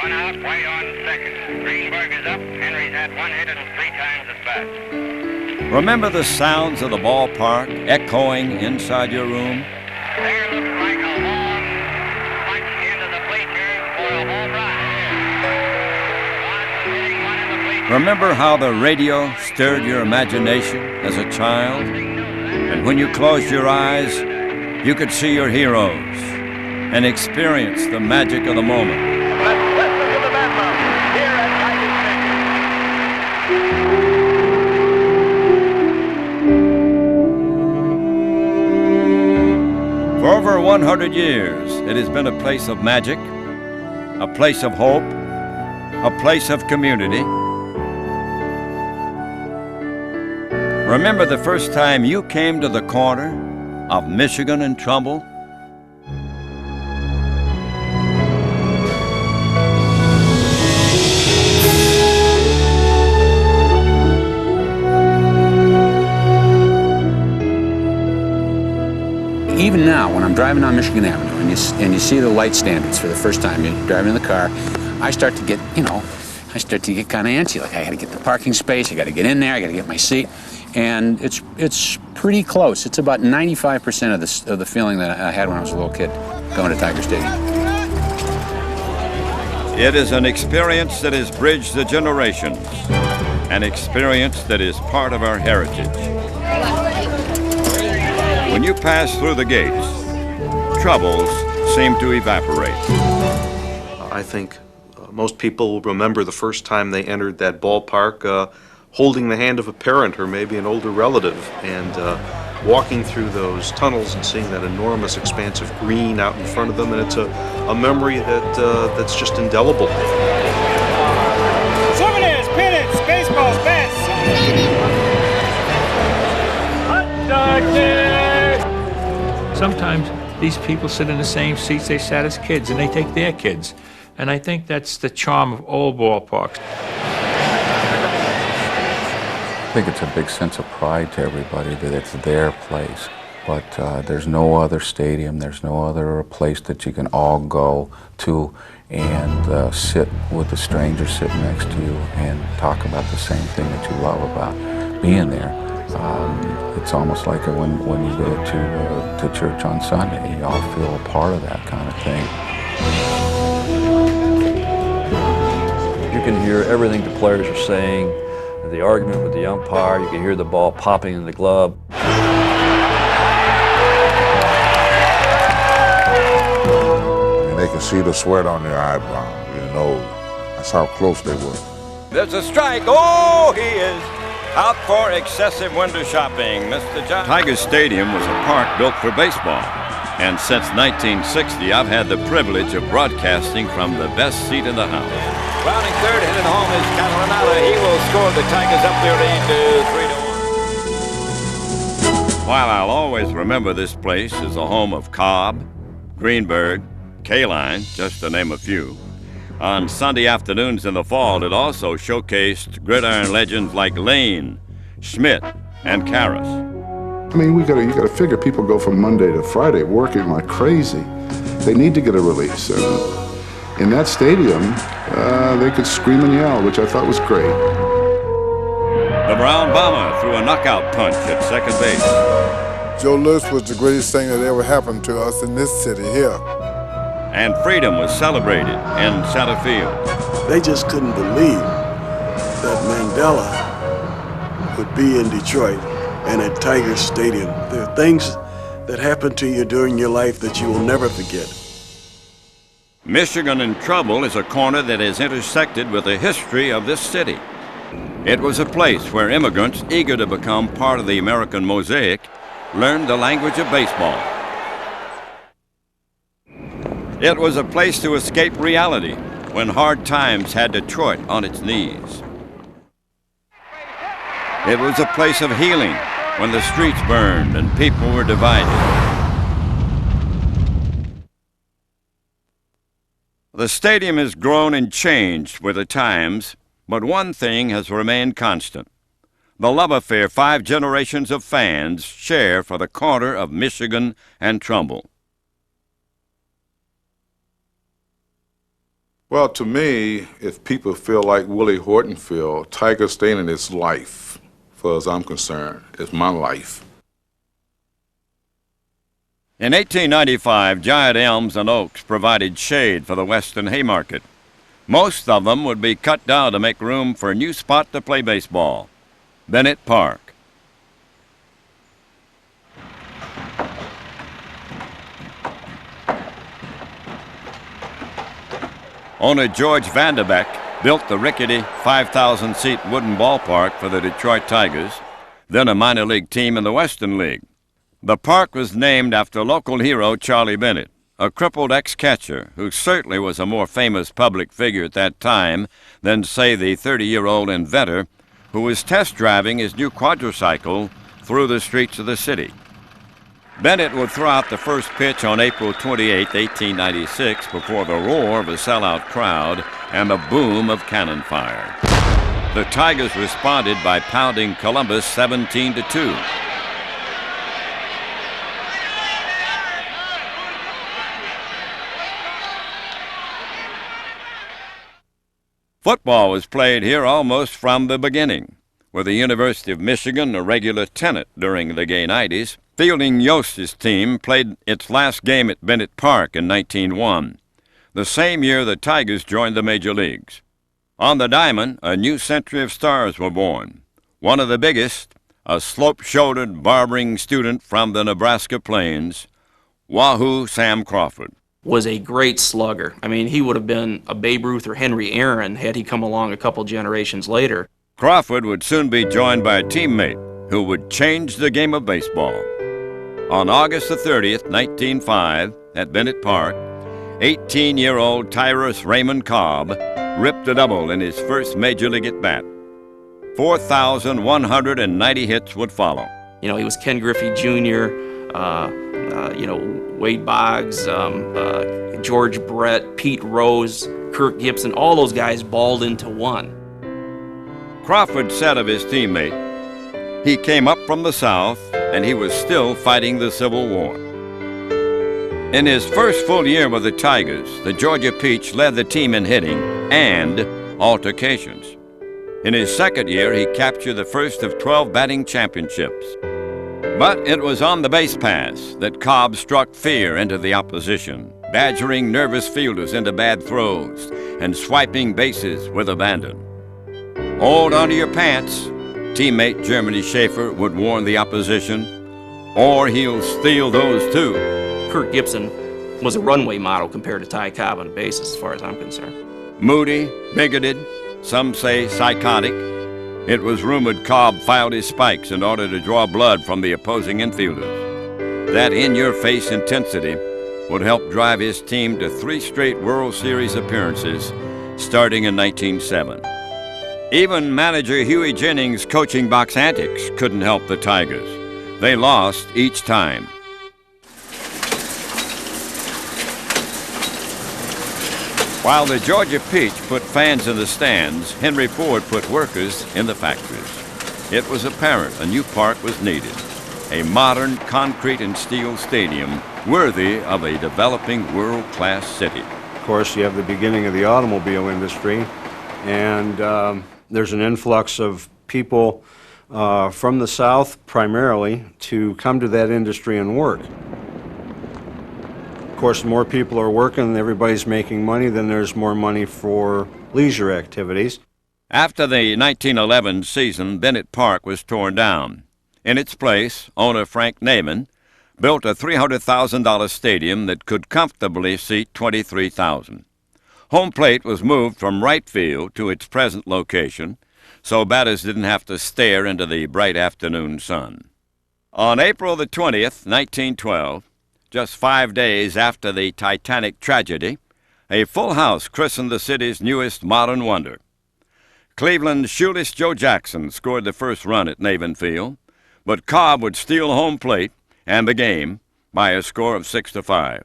One out, way on second. Greenberg is up. Henry's had one hit and 3 times as fast. Remember the sounds of the ballpark echoing inside your room? There looks like a long punch into the bleachers for a home run. Watson hitting one in the bleachers. Remember how the radio stirred your imagination as a child? And when you closed your eyes, you could see your heroes and experience the magic of the moment. Let's listen to the bedlam here at Tiger Stadium. For over 100 years, it has been a place of magic, a place of hope, a place of community. Remember the first time you came to the corner of Michigan and Trumbull? Even now, when I'm driving on Michigan Avenue and you see the light standards for the first time, you're driving in the car, I start to get kind of antsy. Like, I got to get the parking space, I got to get in there, I got to get my seat. And it's pretty close. It's about 95% of the feeling that I had when I was a little kid going to Tiger Stadium. It is an experience that has bridged the generations, an experience that is part of our heritage. When you pass through the gates, troubles seem to evaporate. I think most people remember the first time they entered that ballpark holding the hand of a parent or maybe an older relative and walking through those tunnels and seeing that enormous expanse of green out in front of them, and it's a memory that's just indelible. Souvenirs, pennants, baseballs, bats. Hot dog day. Sometimes these people sit in the same seats they sat as kids, and they take their kids. And I think that's the charm of old ballparks. I think it's a big sense of pride to everybody that it's their place. But there's no other stadium, there's no other place that you can all go to and sit with a stranger sitting next to you and talk about the same thing that you love about being there. It's almost like when you go to church on Sunday, you all feel a part of that kind of thing. You can hear everything the players are saying, the argument with the umpire, you can hear the ball popping in the glove. And they can see the sweat on their eyebrow, that's how close they were. There's a strike. Oh, he is out for excessive window shopping, Mr. John. Tiger Stadium was a park built for baseball. And since 1960, I've had the privilege of broadcasting from the best seat in the house. Rounding third, headed home is Catalanata. He will score the Tigers up their lead to 3-1. While I'll always remember this place as the home of Cobb, Greenberg, Kaline, just to name a few, on Sunday afternoons in the fall, it also showcased gridiron legends like Lane, Schmidt, and Karras. I mean, you gotta figure people go from Monday to Friday working like crazy. They need to get a release. And in that stadium, they could scream and yell, which I thought was great. The Brown Bomber threw a knockout punch at second base. Joe Louis was the greatest thing that ever happened to us in this city here. And freedom was celebrated in center field. They just couldn't believe that Mandela would be in Detroit and at Tiger Stadium. There are things that happen to you during your life that you will never forget. Michigan and Trumbull is a corner that is intersected with the history of this city. It was a place where immigrants eager to become part of the American mosaic learned the language of baseball. It was a place to escape reality when hard times had Detroit on its knees. It was a place of healing when the streets burned and people were divided. The stadium has grown and changed with the times, but one thing has remained constant: the love affair 5 generations of fans share for the corner of Michigan and Trumbull. Well, to me, if people feel like Willie Horton feel, Tiger Stadium is life, as far as I'm concerned. It's my life. In 1895, giant elms and oaks provided shade for the Western Haymarket. Most of them would be cut down to make room for a new spot to play baseball, Bennett Park. Owner George Vanderbeck built the rickety 5,000-seat wooden ballpark for the Detroit Tigers, then a minor league team in the Western League. The park was named after local hero Charlie Bennett, a crippled ex-catcher who certainly was a more famous public figure at that time than, say, the 30-year-old inventor who was test driving his new quadricycle through the streets of the city. Bennett would throw out the first pitch on April 28, 1896, before the roar of a sellout crowd and the boom of cannon fire. The Tigers responded by pounding Columbus 17-2. Football was played here almost from the beginning, with the University of Michigan a regular tenant during the gay 90s. Fielding Yost's team played its last game at Bennett Park in 1901, the same year the Tigers joined the major leagues. On the diamond, a new century of stars were born. One of the biggest, a slope-shouldered, barbering student from the Nebraska plains, Wahoo Sam Crawford. Was a great slugger. I mean, he would have been a Babe Ruth or Henry Aaron had he come along a couple generations later. Crawford would soon be joined by a teammate who would change the game of baseball. On August the 30th, 1905, at Bennett Park, 18-year-old Tyrus Raymond Cobb ripped a double in his first major league at-bat. 4,190 hits would follow. You know, he was Ken Griffey Jr., Wade Boggs, George Brett, Pete Rose, Kirk Gibson, all those guys balled into one. Crawford said of his teammate, he came up from the South and he was still fighting the Civil War. In his first full year with the Tigers, the Georgia Peach led the team in hitting and altercations. In his second year, he captured the first of 12 batting championships. But it was on the base pass that Cobb struck fear into the opposition, badgering nervous fielders into bad throws and swiping bases with abandon. Hold onto your pants, teammate Germany Schaefer would warn the opposition, or he'll steal those too. Kirk Gibson was a runway model compared to Ty Cobb on the bases, as far as I'm concerned. Moody, bigoted, some say psychotic, it was rumored Cobb filed his spikes in order to draw blood from the opposing infielders. That in-your-face intensity would help drive his team to 3 straight World Series appearances starting in 1907. Even manager Huey Jennings' coaching box antics couldn't help the Tigers. They lost each time. While the Georgia Peach put fans in the stands, Henry Ford put workers in the factories. It was apparent a new park was needed, a modern concrete and steel stadium worthy of a developing world-class city. Of course, you have the beginning of the automobile industry, and there's an influx of people from the South primarily to come to that industry and work. Of course, more people are working and everybody's making money, then there's more money for leisure activities. After the 1911 season, Bennett Park was torn down. In its place, owner Frank Naiman built a $300,000 stadium that could comfortably seat 23,000. Home plate was moved from right field to its present location, so batters didn't have to stare into the bright afternoon sun. On April the 20th, 1912, just 5 days after the Titanic tragedy, a full house christened the city's newest modern wonder. Cleveland's shoeless Joe Jackson scored the first run at Navin Field, but Cobb would steal home plate and the game by a score of 6-5.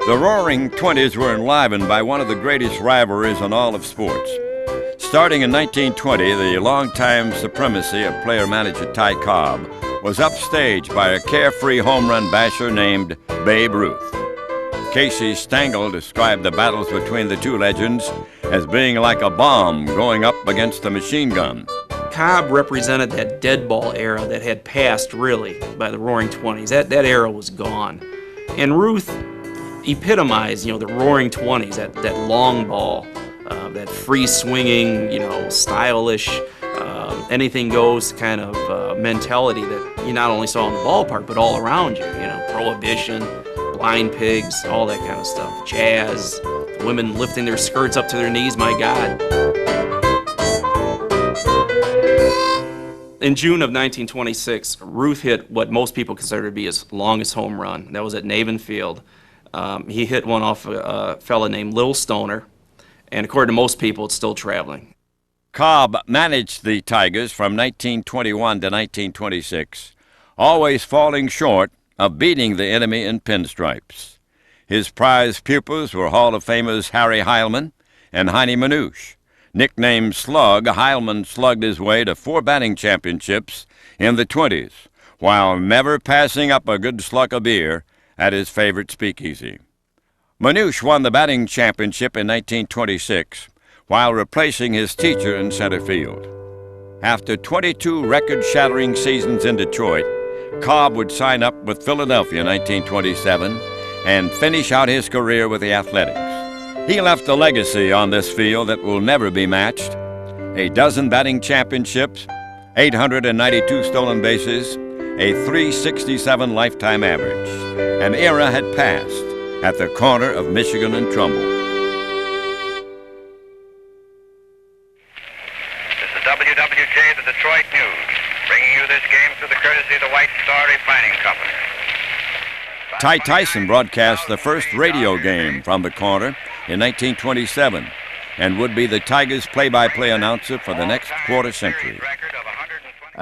The Roaring Twenties were enlivened by one of the greatest rivalries in all of sports. Starting in 1920, the longtime supremacy of player-manager Ty Cobb was upstaged by a carefree home run basher named Babe Ruth. Casey Stengel described the battles between the two legends as being like a bomb going up against a machine gun. Cobb represented that dead ball era that had passed, really, by the Roaring '20s. That era was gone. And Ruth epitomized, the Roaring '20s, that long ball, that free-swinging, stylish, anything goes kind of mentality that you not only saw in the ballpark, but all around you. Prohibition, blind pigs, all that kind of stuff. Jazz, women lifting their skirts up to their knees, my God. In June of 1926, Ruth hit what most people consider to be his longest home run. That was at Navin Field. He hit one off a fella named Little Stoner, and according to most people, it's still traveling. Cobb managed the Tigers from 1921 to 1926, always falling short of beating the enemy in pinstripes. His prize pupils were Hall of Famers Harry Heilman and Heinie Manouche. Nicknamed Slug, Heilman slugged his way to 4 batting championships in the 20s, while never passing up a good slug of beer at his favorite speakeasy. Manouche won the batting championship in 1926 while replacing his teacher in center field. After 22 record-shattering seasons in Detroit, Cobb would sign up with Philadelphia in 1927 and finish out his career with the Athletics. He left a legacy on this field that will never be matched. A dozen batting championships, 892 stolen bases, a .367 lifetime average. An era had passed at the corner of Michigan and Trumbull. This is WWJ, the Detroit News, bringing you this game through the courtesy of the White Star Refining Company. Ty Tyson broadcast the first radio game from the corner in 1927 and would be the Tigers' play-by-play announcer for the next quarter century.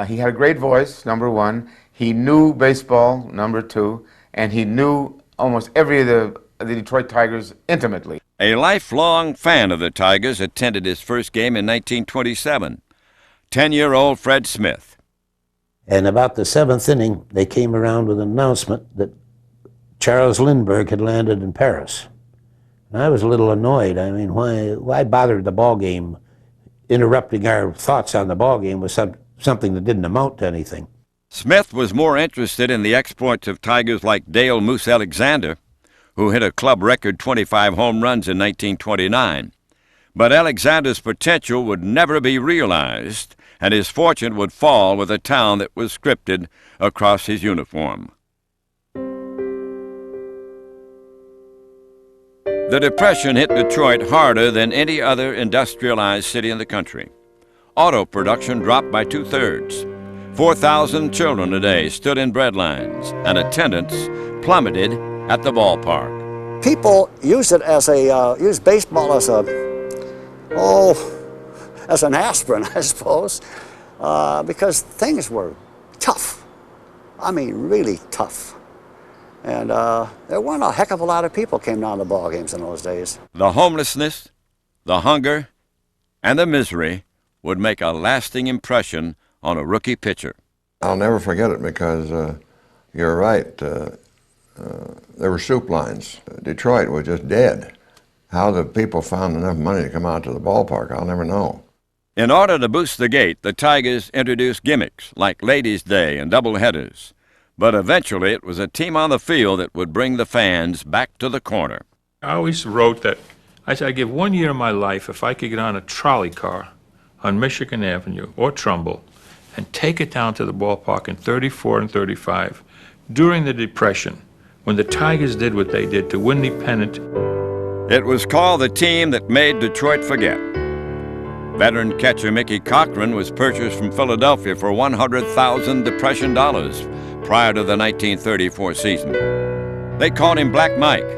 He had a great voice, number one. He knew baseball, number two, and he knew almost every of the Detroit Tigers intimately. A lifelong fan of the Tigers attended his first game in 1927. 10-year-old Fred Smith. And about the 7th inning, they came around with an announcement that Charles Lindbergh had landed in Paris. And I was a little annoyed. I mean, why bother the ball game? Interrupting our thoughts on the ball game was something that didn't amount to anything. Smith was more interested in the exploits of Tigers like Dale Moose Alexander, who hit a club record 25 home runs in 1929. But Alexander's potential would never be realized, and his fortune would fall with a town that was scripted across his uniform. The Depression hit Detroit harder than any other industrialized city in the country. Auto production dropped by 2/3. 4,000 children a day stood in bread lines, and attendance plummeted at the ballpark. People use it as use baseball as an aspirin, I suppose, because things were tough. I mean, really tough. And there weren't a heck of a lot of people came down to ball games in those days. The homelessness, the hunger, and the misery would make a lasting impression on a rookie pitcher. I'll never forget it because you're right. There were soup lines. Detroit was just dead. How the people found enough money to come out to the ballpark, I'll never know. In order to boost the gate, the Tigers introduced gimmicks like Ladies' Day and doubleheaders. But eventually it was a team on the field that would bring the fans back to the corner. I always wrote that I said I'd give 1 year of my life if I could get on a trolley car on Michigan Avenue or Trumbull and take it down to the ballpark in 34 and 35 during the Depression when the Tigers did what they did to win the pennant. It was called the team that made Detroit forget. Veteran catcher Mickey Cochran was purchased from Philadelphia for $100,000 Depression dollars prior to the 1934 season. They called him Black Mike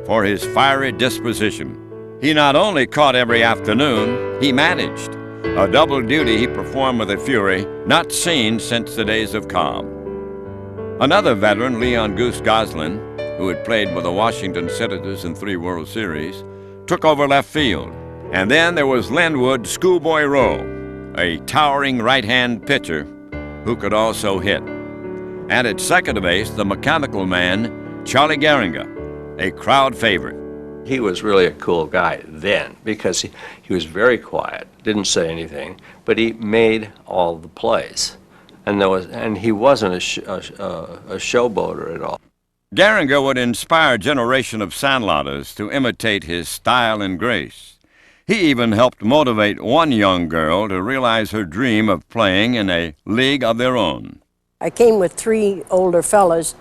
for his fiery disposition. He not only caught every afternoon, he managed. A double duty he performed with a fury not seen since the days of Cobb. Another veteran, Leon Goose Goslin, who had played with the Washington Senators in 3 World Series, took over left field, And then there was Linwood Schoolboy Rowe, a towering right-hand pitcher who could also hit. And at second base, the mechanical man, Charlie Gehringer, a crowd favorite. He was really a cool guy then because he was very quiet, didn't say anything, but he made all the plays. And he wasn't a showboater at all. Gehringer would inspire a generation of sandlotters to imitate his style and grace. He even helped motivate one young girl to realize her dream of playing in a league of their own. I came with 3 older fellas,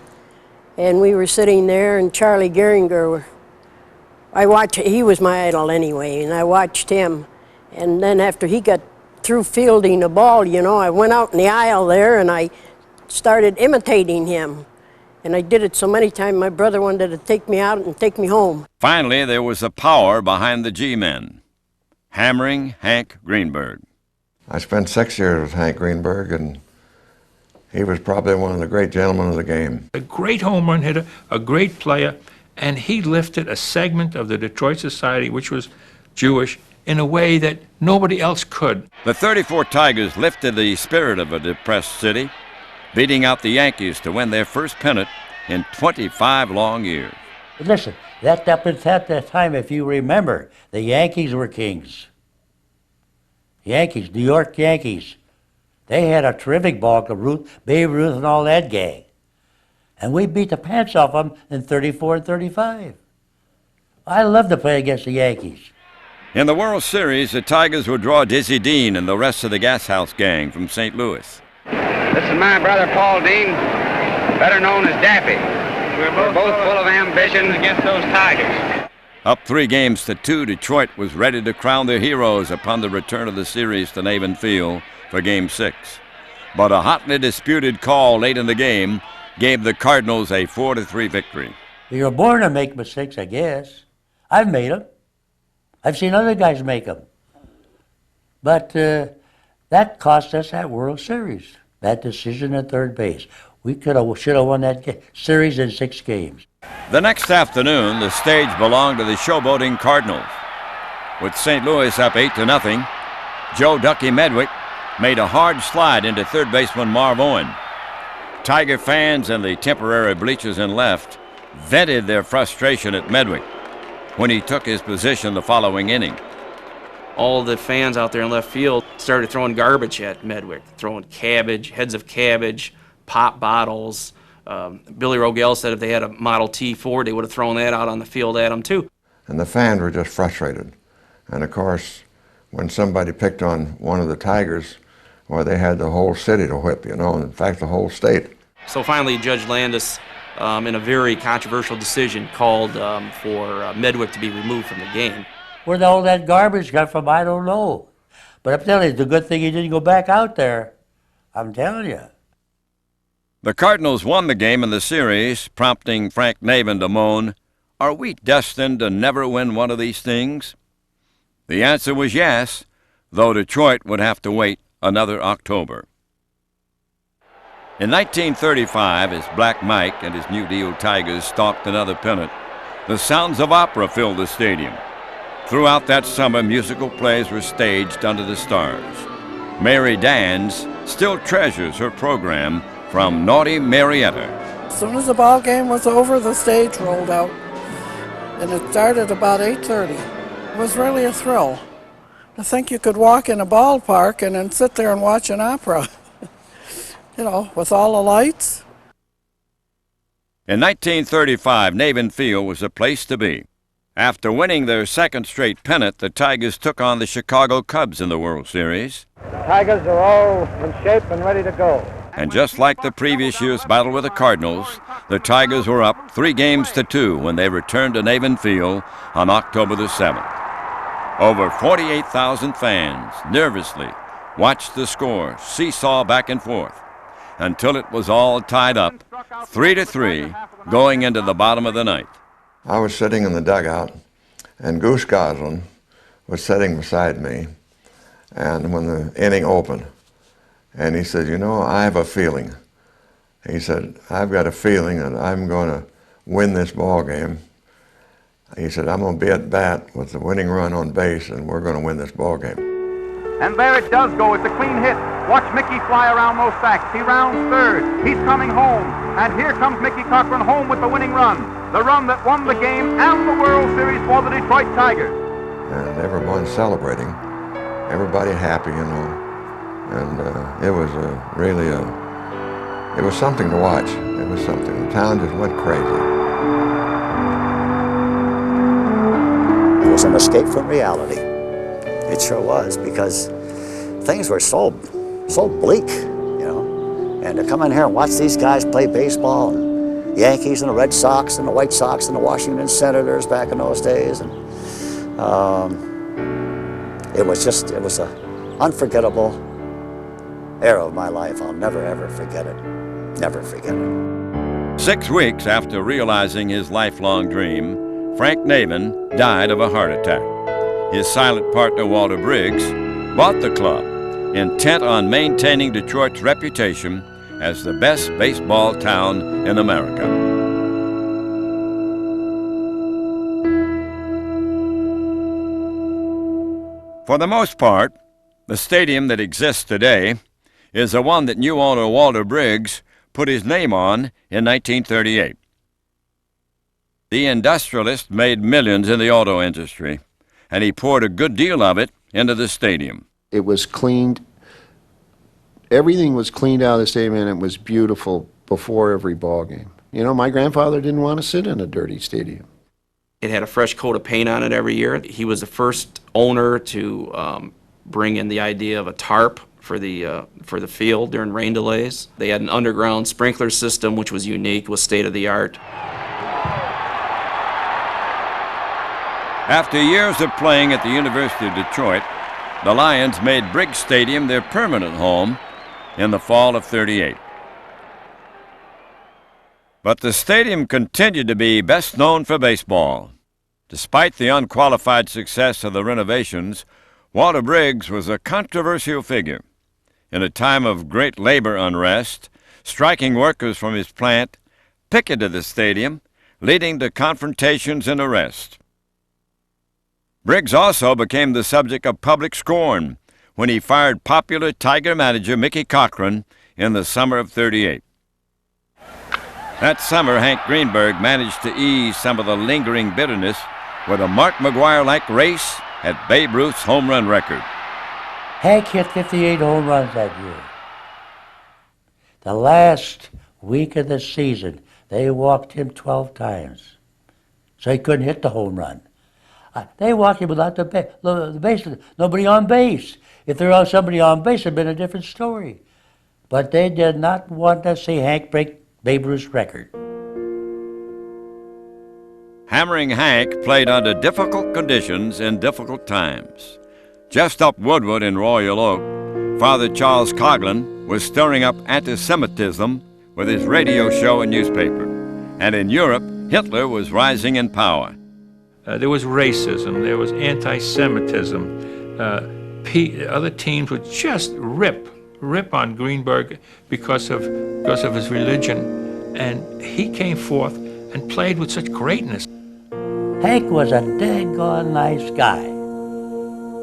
and we were sitting there, and Charlie Gehringer, he was my idol anyway, and I watched him. And then after he got through fielding the ball, you know, I went out in the aisle there and I started imitating him. And I did it so many times, my brother wanted to take me out and take me home. Finally, there was the power behind the G-men, hammering Hank Greenberg. I spent 6 years with Hank Greenberg, and he was probably one of the great gentlemen of the game. A great home run hitter, a great player, and he lifted a segment of the Detroit society, which was Jewish, in a way that nobody else could. The 34 Tigers lifted the spirit of a depressed city, beating out the Yankees to win their first pennant in 25 long years. But listen, at that time, if you remember, the Yankees were kings. Yankees, New York Yankees. They had a terrific ball club, Babe Ruth and all that gang. And we beat the pants off them in 34 and 35. I love to play against the Yankees. In the World Series, the Tigers would draw Dizzy Dean and the rest of the Gas House Gang from St. Louis. This is my brother Paul Dean, better known as Daffy. We're both full of ambition against those Tigers. Up 3-2, Detroit was ready to crown their heroes upon the return of the series to Navin Field for Game 6. But a hotly disputed call late in the game gave the Cardinals a 4-3 victory. You're born to make mistakes, I guess. I've made them. I've seen other guys make them. But that cost us that World Series, that decision at third base. We should have won that series in 6 games. The next afternoon, the stage belonged to the showboating Cardinals. With St. Louis up 8-0, Joe Ducky Medwick made a hard slide into third baseman Marv Owen. Tiger fans in the temporary bleachers in left vented their frustration at Medwick when he took his position the following inning. All the fans out there in left field started throwing garbage at Medwick, throwing cabbage, heads of cabbage, pop bottles. Billy Rogel said if they had a Model T Ford, they would have thrown that out on the field at him too. And the fans were just frustrated. And of course, when somebody picked on one of the Tigers, well, they had the whole city to whip, you know, in fact, the whole state. So finally, Judge Landis, in a very controversial decision, called for Medwick to be removed from the game. Where all that garbage got from, I don't know. But I'm telling you, it's a good thing he didn't go back out there. I'm telling you. The Cardinals won the game in the series, prompting Frank Navin to moan, "Are we destined to never win one of these things?" The answer was yes, though Detroit would have to wait another October. In 1935, as Black Mike and his New Deal Tigers stalked another pennant, the sounds of opera filled the stadium. Throughout that summer, musical plays were staged under the stars. Mary Dans still treasures her program from Naughty Marietta. As soon as the ball game was over, the stage rolled out, and it started about 8:30. It was really a thrill to think you could walk in a ballpark and then sit there and watch an opera, you know, with all the lights. In 1935, Navin Field was a place to be. After winning their second straight pennant, the Tigers took on the Chicago Cubs in the World Series. The Tigers are all in shape and ready to go. And just like the previous year's battle with the Cardinals, the Tigers were up 3-2 when they returned to Navin Field on October the 7th. Over 48,000 fans nervously watched the score seesaw back and forth until it was all tied up 3-3 going into the bottom of the ninth. I was sitting in the dugout, and Goose Goslin was sitting beside me, and when the inning opened, and he said, "You know, I have a feeling." He said, "I've got a feeling that I'm going to win this ball game." He said, I'm going to be at bat with the winning run on base, and we're going to win this ball game. And there it does go. It's a clean hit. Watch Mickey fly around those sacks. He rounds third. He's coming home. And here comes Mickey Cochran home with the winning run. The run that won the game and the World Series for the Detroit Tigers. And everyone celebrating, everybody happy, you know. And it was it was something to watch. It was something. The town just went crazy. It was an escape from reality. It sure was, because things were so bleak, you know. And to come in here and watch these guys play baseball, and the Yankees and the Red Sox and the White Sox and the Washington Senators back in those days, and it was an unforgettable era of my life. I'll never ever forget it. Never forget it. 6 weeks after realizing his lifelong dream, Frank Navin died of a heart attack. His silent partner, Walter Briggs, bought the club, intent on maintaining Detroit's reputation as the best baseball town in America. For the most part, the stadium that exists today is the one that new owner Walter Briggs put his name on in 1938. The industrialist made millions in the auto industry, and he poured a good deal of it into the stadium. It was cleaned, everything was cleaned out of the stadium, and it was beautiful before every ball game. You know, my grandfather didn't want to sit in a dirty stadium. It had a fresh coat of paint on it every year. He was the first owner to bring in the idea of a tarp for the field during rain delays. They had an underground sprinkler system, which was unique, was state-of-the-art. After years of playing at the University of Detroit, the Lions made Briggs Stadium their permanent home in the fall of '38. But the stadium continued to be best known for baseball. Despite the unqualified success of the renovations, Walter Briggs was a controversial figure. In a time of great labor unrest, striking workers from his plant picketed the stadium, leading to confrontations and arrest. Briggs also became the subject of public scorn when he fired popular Tiger manager Mickey Cochran in the summer of '38. That summer, Hank Greenberg managed to ease some of the lingering bitterness with a Mark McGwire-like race at Babe Ruth's home run record. Hank hit 58 home runs that year. The last week of the season, they walked him 12 times, so he couldn't hit the home run. They walked him without the base, nobody on base. If there was somebody on base, it would have been a different story. But they did not want to see Hank break Babe Ruth's record. Hammering Hank played under difficult conditions in difficult times. Just up Woodward in Royal Oak, Father Charles Coughlin was stirring up anti-Semitism with his radio show and newspaper. And in Europe, Hitler was rising in power. There was racism, there was anti-Semitism. Other teams would just rip on Greenberg because of his religion, and he came forth and played with such greatness. Hank was a daggone nice guy,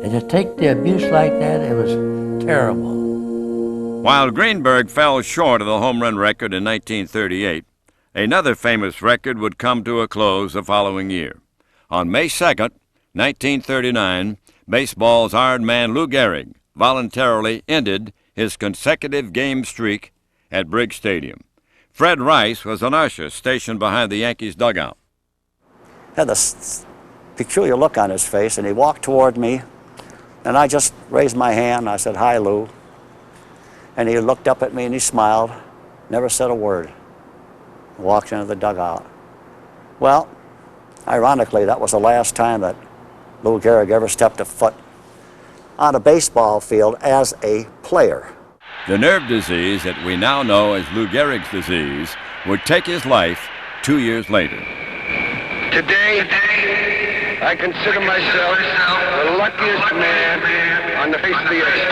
and to take the abuse like that, it was terrible. While Greenberg fell short of the home run record in 1938, another famous record would come to a close the following year. On May 2nd, 1939, baseball's Iron Man Lou Gehrig voluntarily ended his consecutive game streak at Briggs Stadium. Fred Rice was an usher stationed behind the Yankees dugout. He had this peculiar look on his face, and he walked toward me, and I just raised my hand, and I said, "Hi, Lou." And he looked up at me, and he smiled, never said a word, walked into the dugout. Well, ironically, that was the last time that Lou Gehrig ever stepped a foot on a baseball field as a player. The nerve disease that we now know as Lou Gehrig's disease would take his life 2 years later. Today, I consider myself the luckiest man on the face of the earth.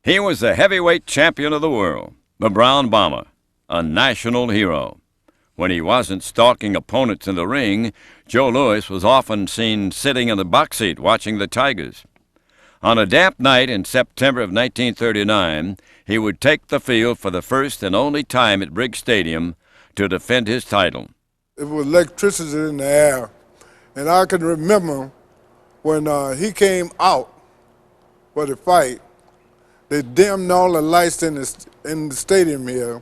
He was the heavyweight champion of the world, the Brown Bomber, a national hero. When he wasn't stalking opponents in the ring, Joe Louis was often seen sitting in the box seat watching the Tigers. On a damp night in September of 1939, he would take the field for the first and only time at Briggs Stadium to defend his title. It was electricity in the air, and I can remember when he came out for the fight, they dimmed all the lights in the stadium here,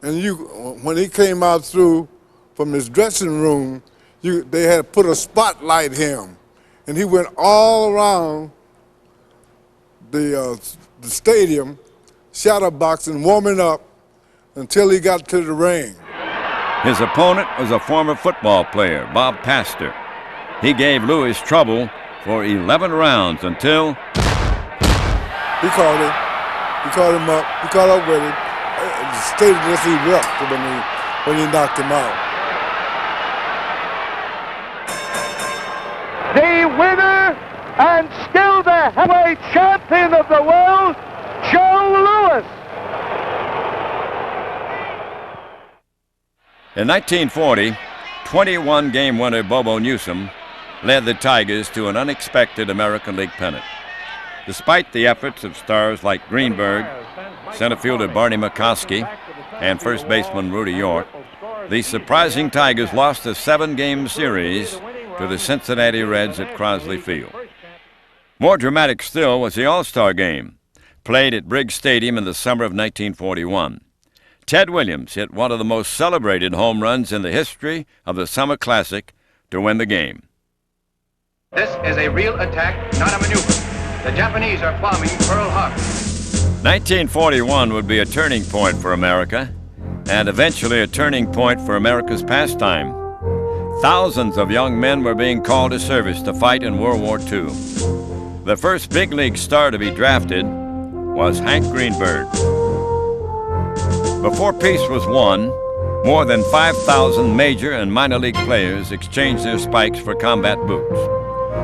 and when he came out through from his dressing room, they had put a spotlight him, and he went all around the stadium, shadow boxing, warming up until he got to the ring. His opponent was a former football player, Bob Pastor. He gave Louis trouble for 11 rounds until he caught him. He caught him up. He caught up with him. The stadium just erupted when he knocked him out. The winner and still the heavyweight champion of the world, Joe Louis. In 1940, 21-game winner Bobo Newsom led the Tigers to an unexpected American League pennant. Despite the efforts of stars like Greenberg, center fielder Barney McCoskey, and first baseman Rudy York, the surprising Tigers lost a 7-game series to the Cincinnati Reds at Crosley Field. More dramatic still was the All-Star Game, played at Briggs Stadium in the summer of 1941. Ted Williams hit one of the most celebrated home runs in the history of the Summer Classic to win the game. This is a real attack, not a maneuver. The Japanese are bombing Pearl Harbor. 1941 would be a turning point for America, and eventually a turning point for America's pastime. Thousands of young men were being called to service to fight in World War II. The first big league star to be drafted was Hank Greenberg. Before peace was won, more than 5,000 major and minor league players exchanged their spikes for combat boots.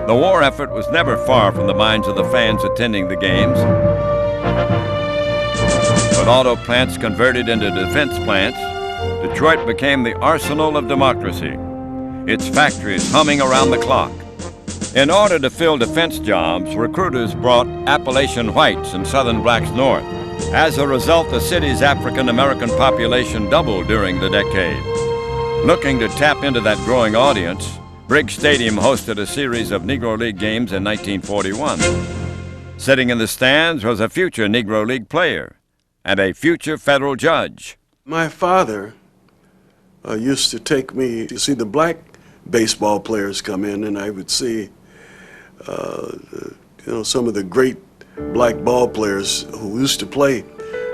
The war effort was never far from the minds of the fans attending the games. With auto plants converted into defense plants, Detroit became the arsenal of democracy, its factories humming around the clock. In order to fill defense jobs, recruiters brought Appalachian whites and Southern blacks north. As a result, the city's African-American population doubled during the decade. Looking to tap into that growing audience, Briggs Stadium hosted a series of Negro League games in 1941. Sitting in the stands was a future Negro League player and a future federal judge. My father used to take me to see the black baseball players come in, and I would see some of the great black ball players who used to play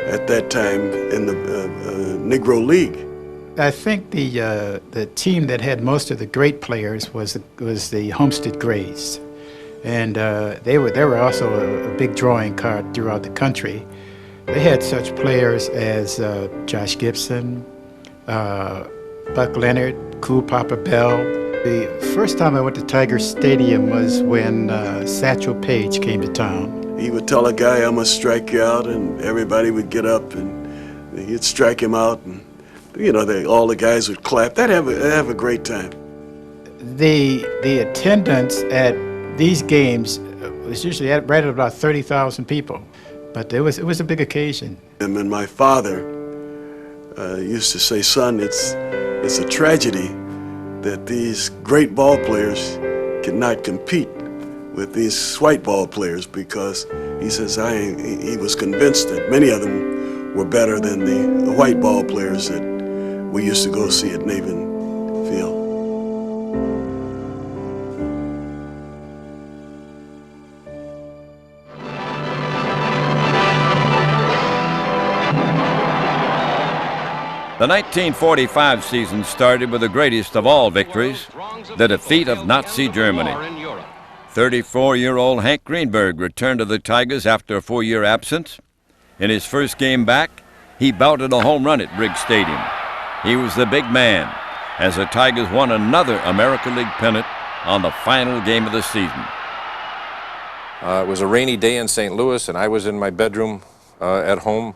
at that time in the Negro League. I think the team that had most of the great players was the Homestead Grays, and they were also a big drawing card throughout the country. They had such players as Josh Gibson, Buck Leonard, Cool Papa Bell. The first time I went to Tiger Stadium was when Satchel Paige came to town. He would tell a guy, "I'm gonna strike you out," and everybody would get up and he'd strike him out, and all the guys would clap. They'd have a great time. The attendance at these games was usually right at about 30,000 people, but it was a big occasion. And my father used to say, "Son, it's a tragedy that these great ball players cannot compete with these white ball players," because he says he was convinced that many of them were better than the white ball players that we used to go see at Navin Field. The 1945 season started with the greatest of all victories, the defeat of Nazi Germany. 34-year-old Hank Greenberg returned to the Tigers after a 4-year absence. In his first game back, he belted a home run at Briggs Stadium. He was the big man as the Tigers won another American League pennant on the final game of the season. It was a rainy day in St. Louis, and I was in my bedroom at home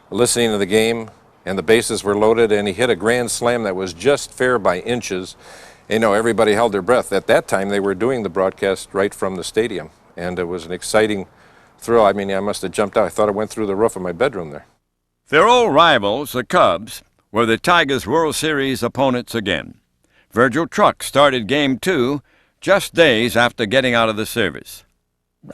listening to the game, and the bases were loaded, and he hit a grand slam that was just fair by inches. You know, everybody held their breath. At that time, they were doing the broadcast right from the stadium, and it was an exciting thrill. I mean, I must have jumped out. I thought it went through the roof of my bedroom there. Their old rivals, the Cubs, were the Tigers' World Series opponents again. Virgil Truck started Game 2 just days after getting out of the service.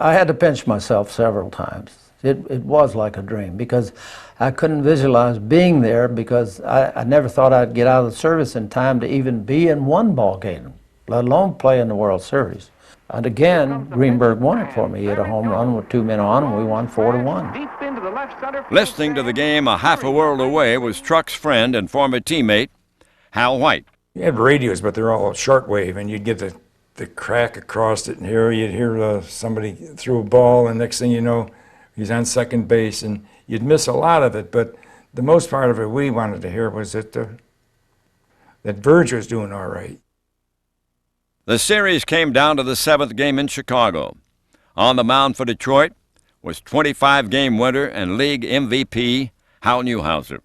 I had to pinch myself several times. It was like a dream because I couldn't visualize being there because I never thought I'd get out of the service in time to even be in one ball game, let alone play in the World Series. And again, Greenberg won it for me. He hit a home run with 2 men on, and we won 4-1. Listening to the game a half a world away was Truck's friend and former teammate, Hal White. You had radios, but they're all shortwave, and you'd get the crack across it, and you'd hear somebody threw a ball, and next thing you know, he's on second base, and you'd miss a lot of it, but the most part of it we wanted to hear was that Verge was doing all right. The series came down to the 7th game in Chicago. On the mound for Detroit was 25-game winner and league MVP Hal Newhouser.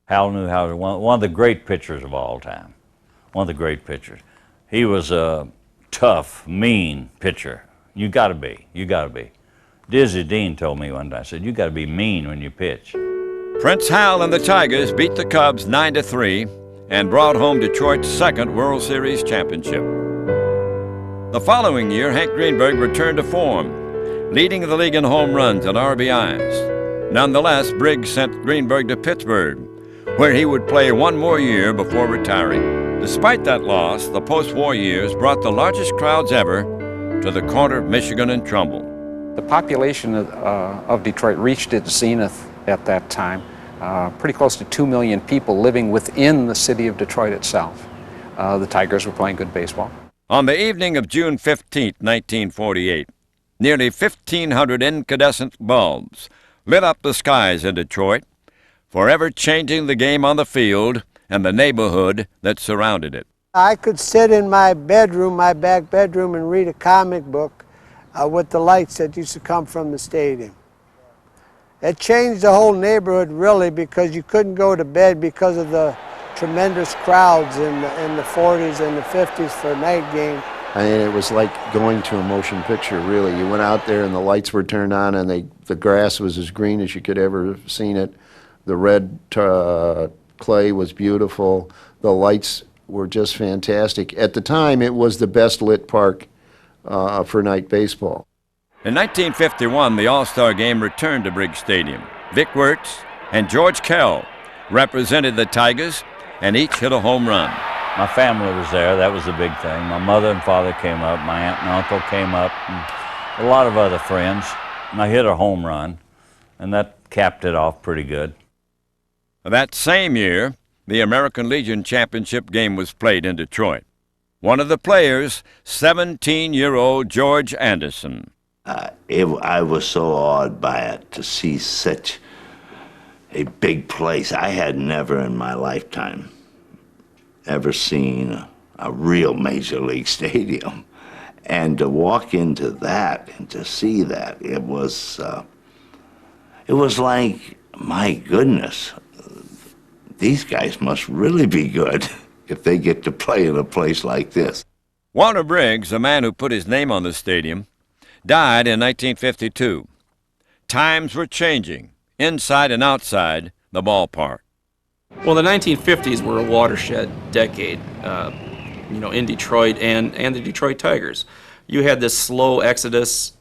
Hal Newhouser, one of the great pitchers of all time. One of the great pitchers. He was a tough, mean pitcher. You got to be. Dizzy Dean told me one day, I said, you got to be mean when you pitch. Prince Hal and the Tigers beat the Cubs 9-3 and brought home Detroit's second World Series championship. The following year, Hank Greenberg returned to form, leading the league in home runs and RBIs. Nonetheless, Briggs sent Greenberg to Pittsburgh, where he would play one more year before retiring. Despite that loss, the post-war years brought the largest crowds ever to the corner of Michigan and Trumbull. The population of Detroit reached its zenith at that time, pretty close to 2 million people living within the city of Detroit itself. The Tigers were playing good baseball. On the evening of June 15, 1948, nearly 1,500 incandescent bulbs lit up the skies in Detroit, forever changing the game on the field and the neighborhood that surrounded it. I could sit in my bedroom, my back bedroom, and read a comic book with the lights that used to come from the stadium. It changed the whole neighborhood, really, because you couldn't go to bed because of the tremendous crowds in the 40s and the 50s for a night game. And it was like going to a motion picture, really. You went out there and the lights were turned on and the grass was as green as you could ever have seen it. The red clay was beautiful. The lights were just fantastic. At the time, it was the best lit park for night baseball. In 1951, the All-Star Game returned to Briggs Stadium. Vic Wertz and George Kell represented the Tigers, and each hit a home run. My family was there. That was the big thing. My mother and father came up. My aunt and uncle came up. And a lot of other friends. And I hit a home run, and that capped it off pretty good. That same year, the American Legion Championship game was played in Detroit. One of the players, 17-year-old George Anderson. I was so awed by it to see such a big place. I had never in my lifetime ever seen a real major league stadium. And to walk into that and to see that, it was like, my goodness, these guys must really be good if they get to play in a place like this. Walter Briggs, the man who put his name on the stadium, died in 1952. Times were changing, inside and outside the ballpark. Well, the 1950s were a watershed decade, in Detroit and the Detroit Tigers. You had this slow exodus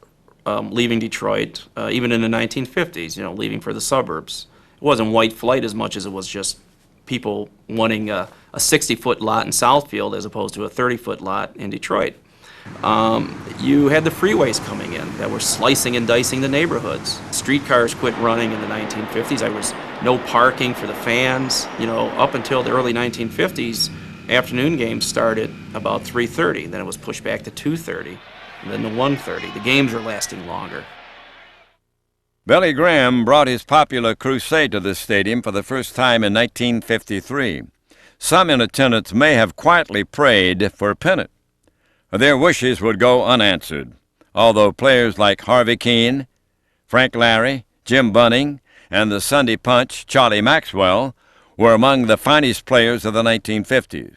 leaving Detroit, even in the 1950s, leaving for the suburbs. It wasn't white flight as much as it was just people wanting a 60-foot lot in Southfield as opposed to a 30-foot lot in Detroit. You had the freeways coming in that were slicing and dicing the neighborhoods. Streetcars quit running in the 1950s. There was no parking for the fans. Up until the early 1950s, afternoon games started about 3:30. Then it was pushed back to 2:30, and then to 1:30. The games were lasting longer. Billy Graham brought his popular crusade to the stadium for the first time in 1953. Some in attendance may have quietly prayed for a pennant. Their wishes would go unanswered, although players like Harvey Keene, Frank Larry, Jim Bunning, and the Sunday Punch, Charlie Maxwell, were among the finest players of the 1950s.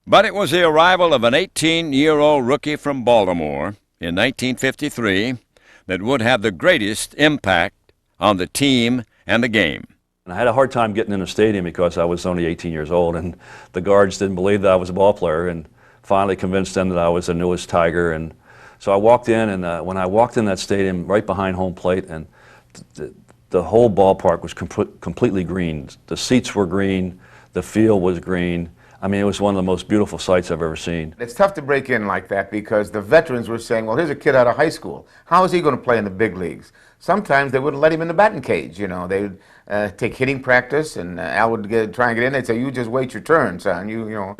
But it was the arrival of an 18-year-old rookie from Baltimore in 1953 that would have the greatest impact on the team and the game. And I had a hard time getting in the stadium because I was only 18 years old, and the guards didn't believe that I was a ball player, and finally convinced them that I was the newest Tiger. And so I walked in, and when I walked in that stadium right behind home plate, and the whole ballpark was completely green. The seats were green, the field was green. I mean, it was one of the most beautiful sights I've ever seen. It's tough to break in like that because the veterans were saying, well, here's a kid out of high school. How is he going to play in the big leagues? Sometimes they wouldn't let him in the batting cage, you know. They would take hitting practice, and Al would try and get in. They'd say, you just wait your turn, son, you know.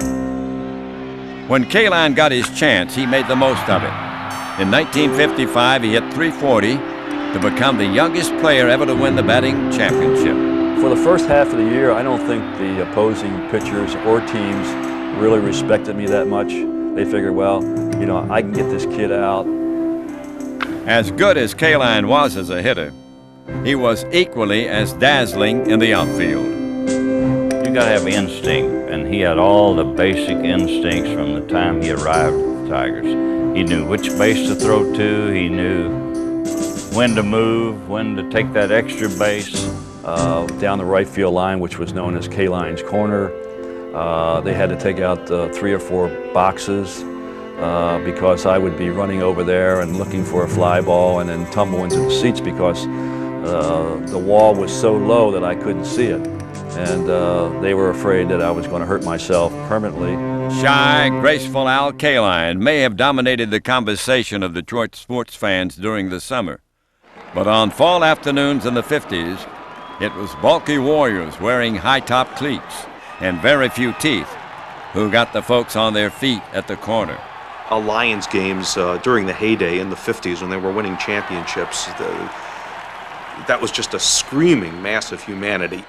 When Kaline got his chance, he made the most of it. In 1955, he hit .340 to become the youngest player ever to win the batting championship. For the first half of the year, I don't think the opposing pitchers or teams really respected me that much. They figured, well, you know, I can get this kid out. As good as Kaline was as a hitter, he was equally as dazzling in the outfield. You gotta have instinct, and he had all the basic instincts from the time he arrived at the Tigers. He knew which base to throw to, he knew when to move, when to take that extra base. Down the right field line, which was known as Kaline's corner. They had to take out 3 or 4 boxes because I would be running over there and looking for a fly ball and then tumble into the seats because the wall was so low that I couldn't see it. And they were afraid that I was going to hurt myself permanently. Shy, graceful Al Kaline may have dominated the conversation of Detroit sports fans during the summer. But on fall afternoons in the 50s, it was bulky warriors wearing high-top cleats and very few teeth who got the folks on their feet at the corner. Lions games during the heyday in the 50s when they were winning championships, that was just a screaming mass of humanity.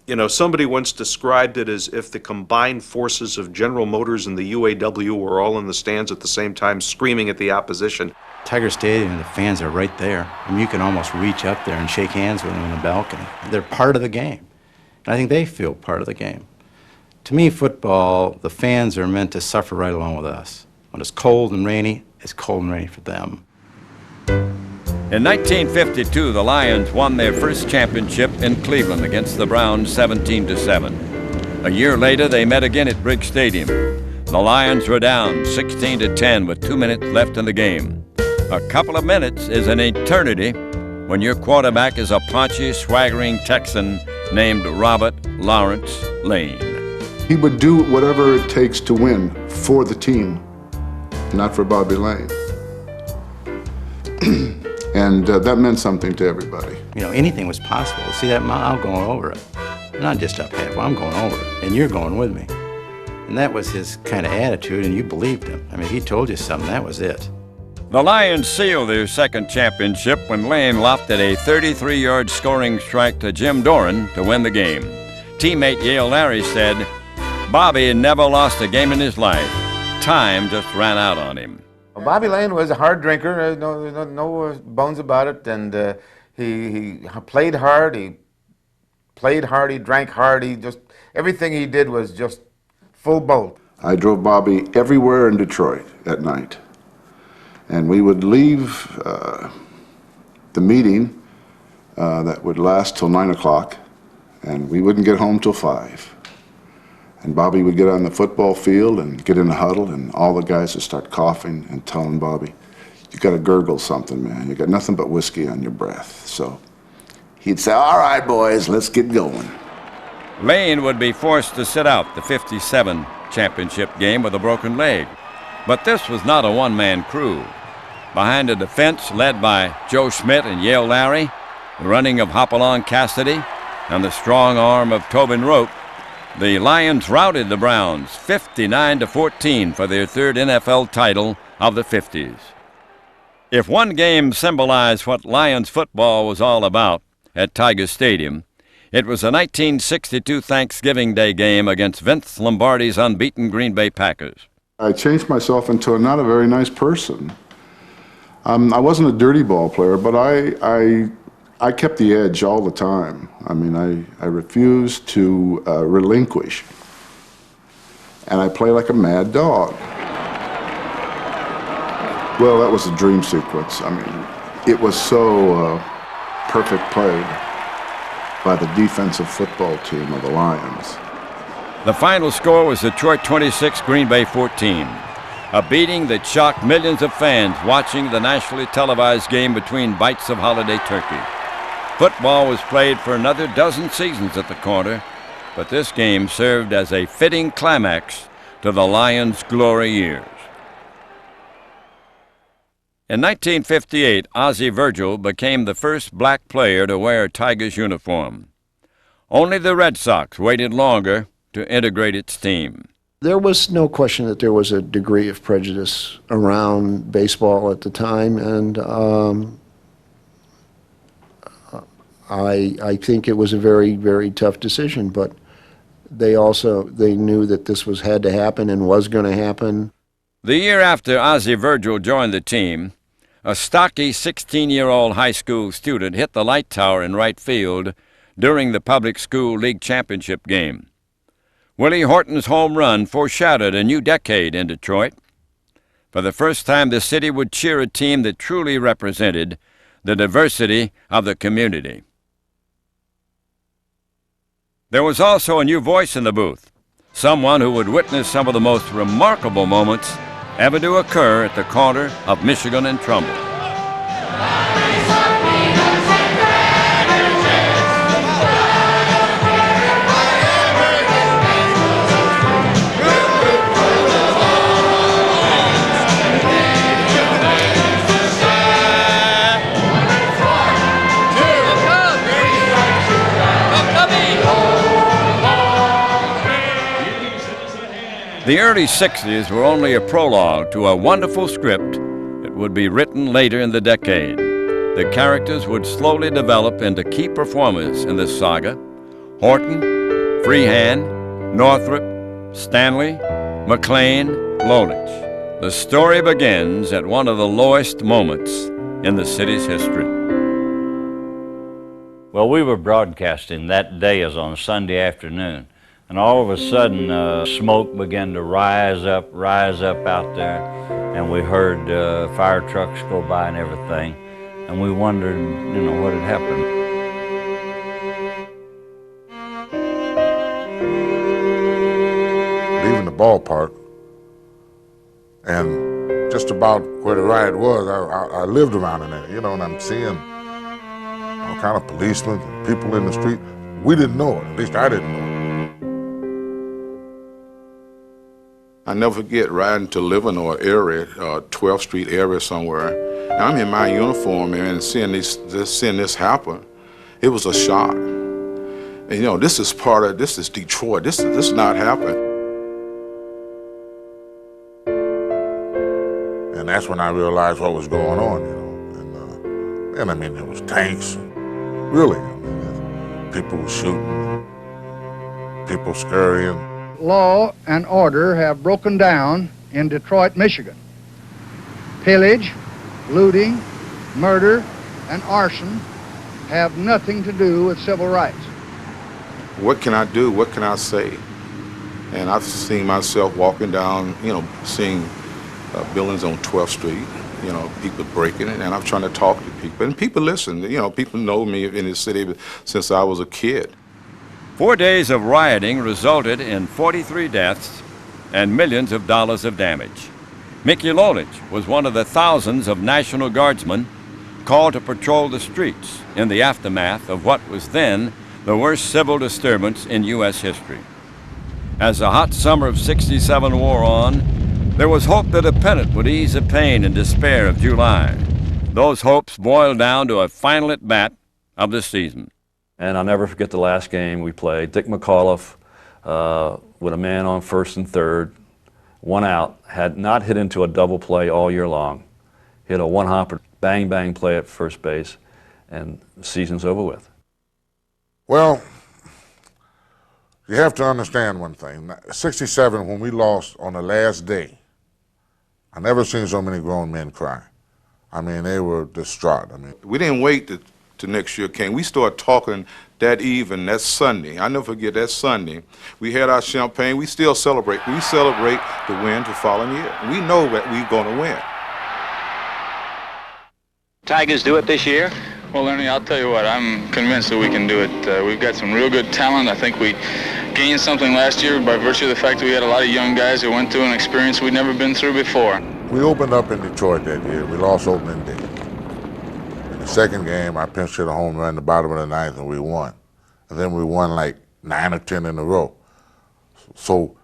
You know, somebody once described it as if the combined forces of General Motors and the UAW were all in the stands at the same time screaming at the opposition. Tiger Stadium, the fans are right there. I mean, you can almost reach up there and shake hands with them in the balcony. They're part of the game. And I think they feel part of the game. To me, football, the fans are meant to suffer right along with us. When it's cold and rainy, it's cold and rainy for them. In 1952, the Lions won their first championship in Cleveland against the Browns 17-7. A year later, they met again at Briggs Stadium. The Lions were down 16-10 with 2 minutes left in the game. A couple of minutes is an eternity when your quarterback is a paunchy, swaggering Texan named Robert Lawrence Lane. He would do whatever it takes to win for the team, not for Bobby Lane. And that meant something to everybody. You know, anything was possible. See that mile going over it. Not just up half, I'm going over it, and you're going with me. And that was his kind of attitude, and you believed him. I mean, if he told you something, that was it. The Lions sealed their second championship when Lane lofted a 33-yard scoring strike to Jim Doran to win the game. Teammate Yale Larry said, Bobby never lost a game in his life. Time just ran out on him. Well, Bobby Lane was a hard drinker, no bones about it, and he played hard, he drank hard, everything he did was just full bolt. I drove Bobby everywhere in Detroit at night. And we would leave the meeting that would last till 9 o'clock, and we wouldn't get home till 5. And Bobby would get on the football field and get in a huddle, and all the guys would start coughing and telling Bobby, you got to gurgle something, man. You got nothing but whiskey on your breath. So he'd say, all right, boys, let's get going. Lane would be forced to sit out the 57 championship game with a broken leg. But this was not a one-man crew. Behind a defense led by Joe Schmidt and Yale Larry, the running of Hopalong Cassidy, and the strong arm of Tobin Rote, the Lions routed the Browns 59-14 for their third NFL title of the 50s. If one game symbolized what Lions football was all about at Tiger Stadium, it was a 1962 Thanksgiving Day game against Vince Lombardi's unbeaten Green Bay Packers. I changed myself into not a very nice person. I wasn't a dirty ball player, but I I kept the edge all the time. I mean, I refused to relinquish. And I play like a mad dog. Well, that was a dream sequence. I mean, it was so perfect play by the defensive football team of the Lions. The final score was Detroit 26, Green Bay 14. A beating that shocked millions of fans watching the nationally televised game between bites of holiday turkey. Football was played for another dozen seasons at the Corner, but this game served as a fitting climax to the Lions' glory years. In 1958, Ozzie Virgil became the first black player to wear a Tigers uniform. Only the Red Sox waited longer to integrate its team. There was no question that there was a degree of prejudice around baseball at the time, and I think it was a very, very tough decision, but they knew that this had to happen and was going to happen. The year after Ozzie Virgil joined the team, a stocky 16-year-old high school student hit the light tower in right field during the public school league championship game. Willie Horton's home run foreshadowed a new decade in Detroit. For the first time, the city would cheer a team that truly represented the diversity of the community. There was also a new voice in the booth, someone who would witness some of the most remarkable moments ever to occur at the corner of Michigan and Trumbull. The early 60s were only a prologue to a wonderful script that would be written later in the decade. The characters would slowly develop into key performers in this saga: Horton, Freehand, Northrup, Stanley, McLean, Lolich. The story begins at one of the lowest moments in the city's history. Well, we were broadcasting that day as on Sunday afternoon. And all of a sudden, smoke began to rise up out there, and we heard fire trucks go by and everything, and we wondered, what had happened. Leaving the ballpark, and just about where the riot was, I lived around in there, and I'm seeing all kind of policemen, people in the street. We didn't know it, at least I didn't know it. I never forget riding to Livernois area, 12th Street area somewhere. And I'm in my uniform and seeing this happen. It was a shock. And this is Detroit. This is not happening. And that's when I realized what was going on, And I mean, there was tanks, really. People were shooting, people scurrying. Law and order have broken down in Detroit, Michigan. Pillage, looting, murder, and arson have nothing to do with civil rights. What can I do? What can I say? And I've seen myself walking down, seeing buildings on 12th Street, people breaking it, and I'm trying to talk to people. And people listen. People know me in this city since I was a kid. 4 days of rioting resulted in 43 deaths and millions of dollars of damage. Mickey Lolich was one of the thousands of National Guardsmen called to patrol the streets in the aftermath of what was then the worst civil disturbance in U.S. history. As the hot summer of '67 wore on, there was hope that a pennant would ease the pain and despair of July. Those hopes boiled down to a final at-bat of the season. And I'll never forget the last game we played. Dick McAuliffe, with a man on first and third, one out, had not hit into a double play all year long. Hit a one-hopper, bang-bang play at first base, and the season's over with. Well, you have to understand one thing. '67, when we lost on the last day, I never seen so many grown men cry. I mean, they were distraught. We didn't wait to the next year came. We started talking that evening, that Sunday. I never forget that Sunday. We had our champagne. We still celebrate. We celebrate the win the following year. We know that we're going to win. Tigers do it this year? Well, Ernie, I'll tell you what, I'm convinced that we can do it. We've got some real good talent. I think we gained something last year by virtue of the fact that we had a lot of young guys who went through an experience we'd never been through before. We opened up in Detroit that year. We lost opening day. In the second game, I pinched hit a home run in the bottom of the ninth, and we won. And then we won like 9 or 10 in a row. So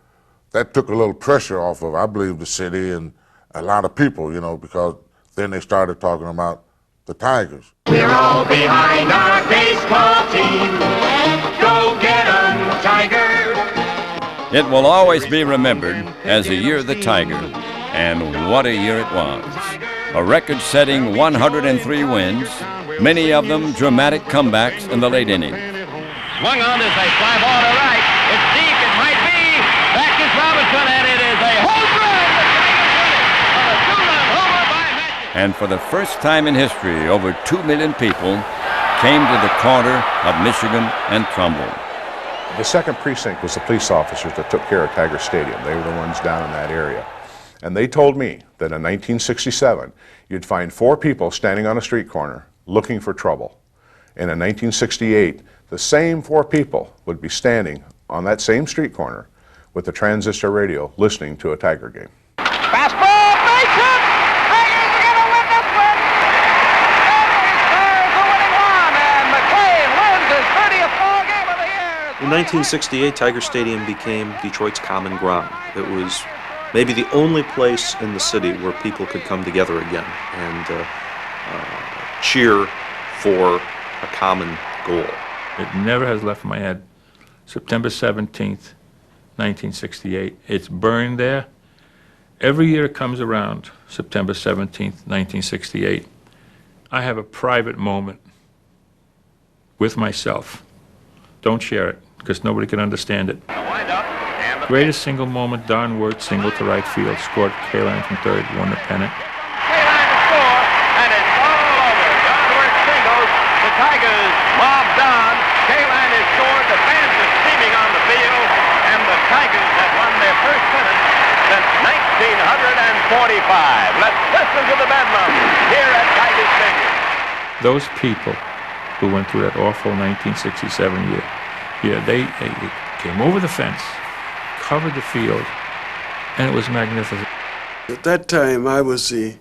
that took a little pressure off of, I believe, the city and a lot of people, you know, because then they started talking about the Tigers. We're all behind our baseball team. Go get 'em, Tiger. It will always be remembered as the year of the Tiger, and what a year it was. A record-setting 103 wins, many of them dramatic comebacks in the late innings. Swung on is a fly ball to right. It's deep, it might be. Back is Robinson, and it is a home run. The Tigers win it on a two-run homer by Matthews. And for the first time in history, over 2 million people came to the corner of Michigan and Trumbull. The second precinct was the police officers that took care of Tiger Stadium. They were the ones down in that area. And they told me that in 1967, you'd find 4 people standing on a street corner looking for trouble. And in 1968, the same 4 people would be standing on that same street corner with the transistor radio listening to a Tiger game. Fastball, makes it! Tigers are going to win this one! Henry scores the winning run, and McLean wins his 30th ball game of the year! In 1968, Tiger Stadium became Detroit's common ground. It was maybe the only place in the city where people could come together again and cheer for a common goal. It never has left my head. September 17th, 1968. It's burned there. Every year it comes around, September 17th, 1968. I have a private moment with myself. Don't share it, because nobody can understand it. Greatest single moment, Don Wirtz single to right field, scored Kaline from third, won the pennant. And it's all over. Don Wirtz singles. The Tigers mob Don. Kaline is scored. The fans are steaming on the field. And the Tigers have won their first pennant since 1945. Let's listen to the bedlam here at Tiger Stadium. Those people who went through that awful 1967 year, they came over the fence, covered the field, and it was magnificent. At that time, I was the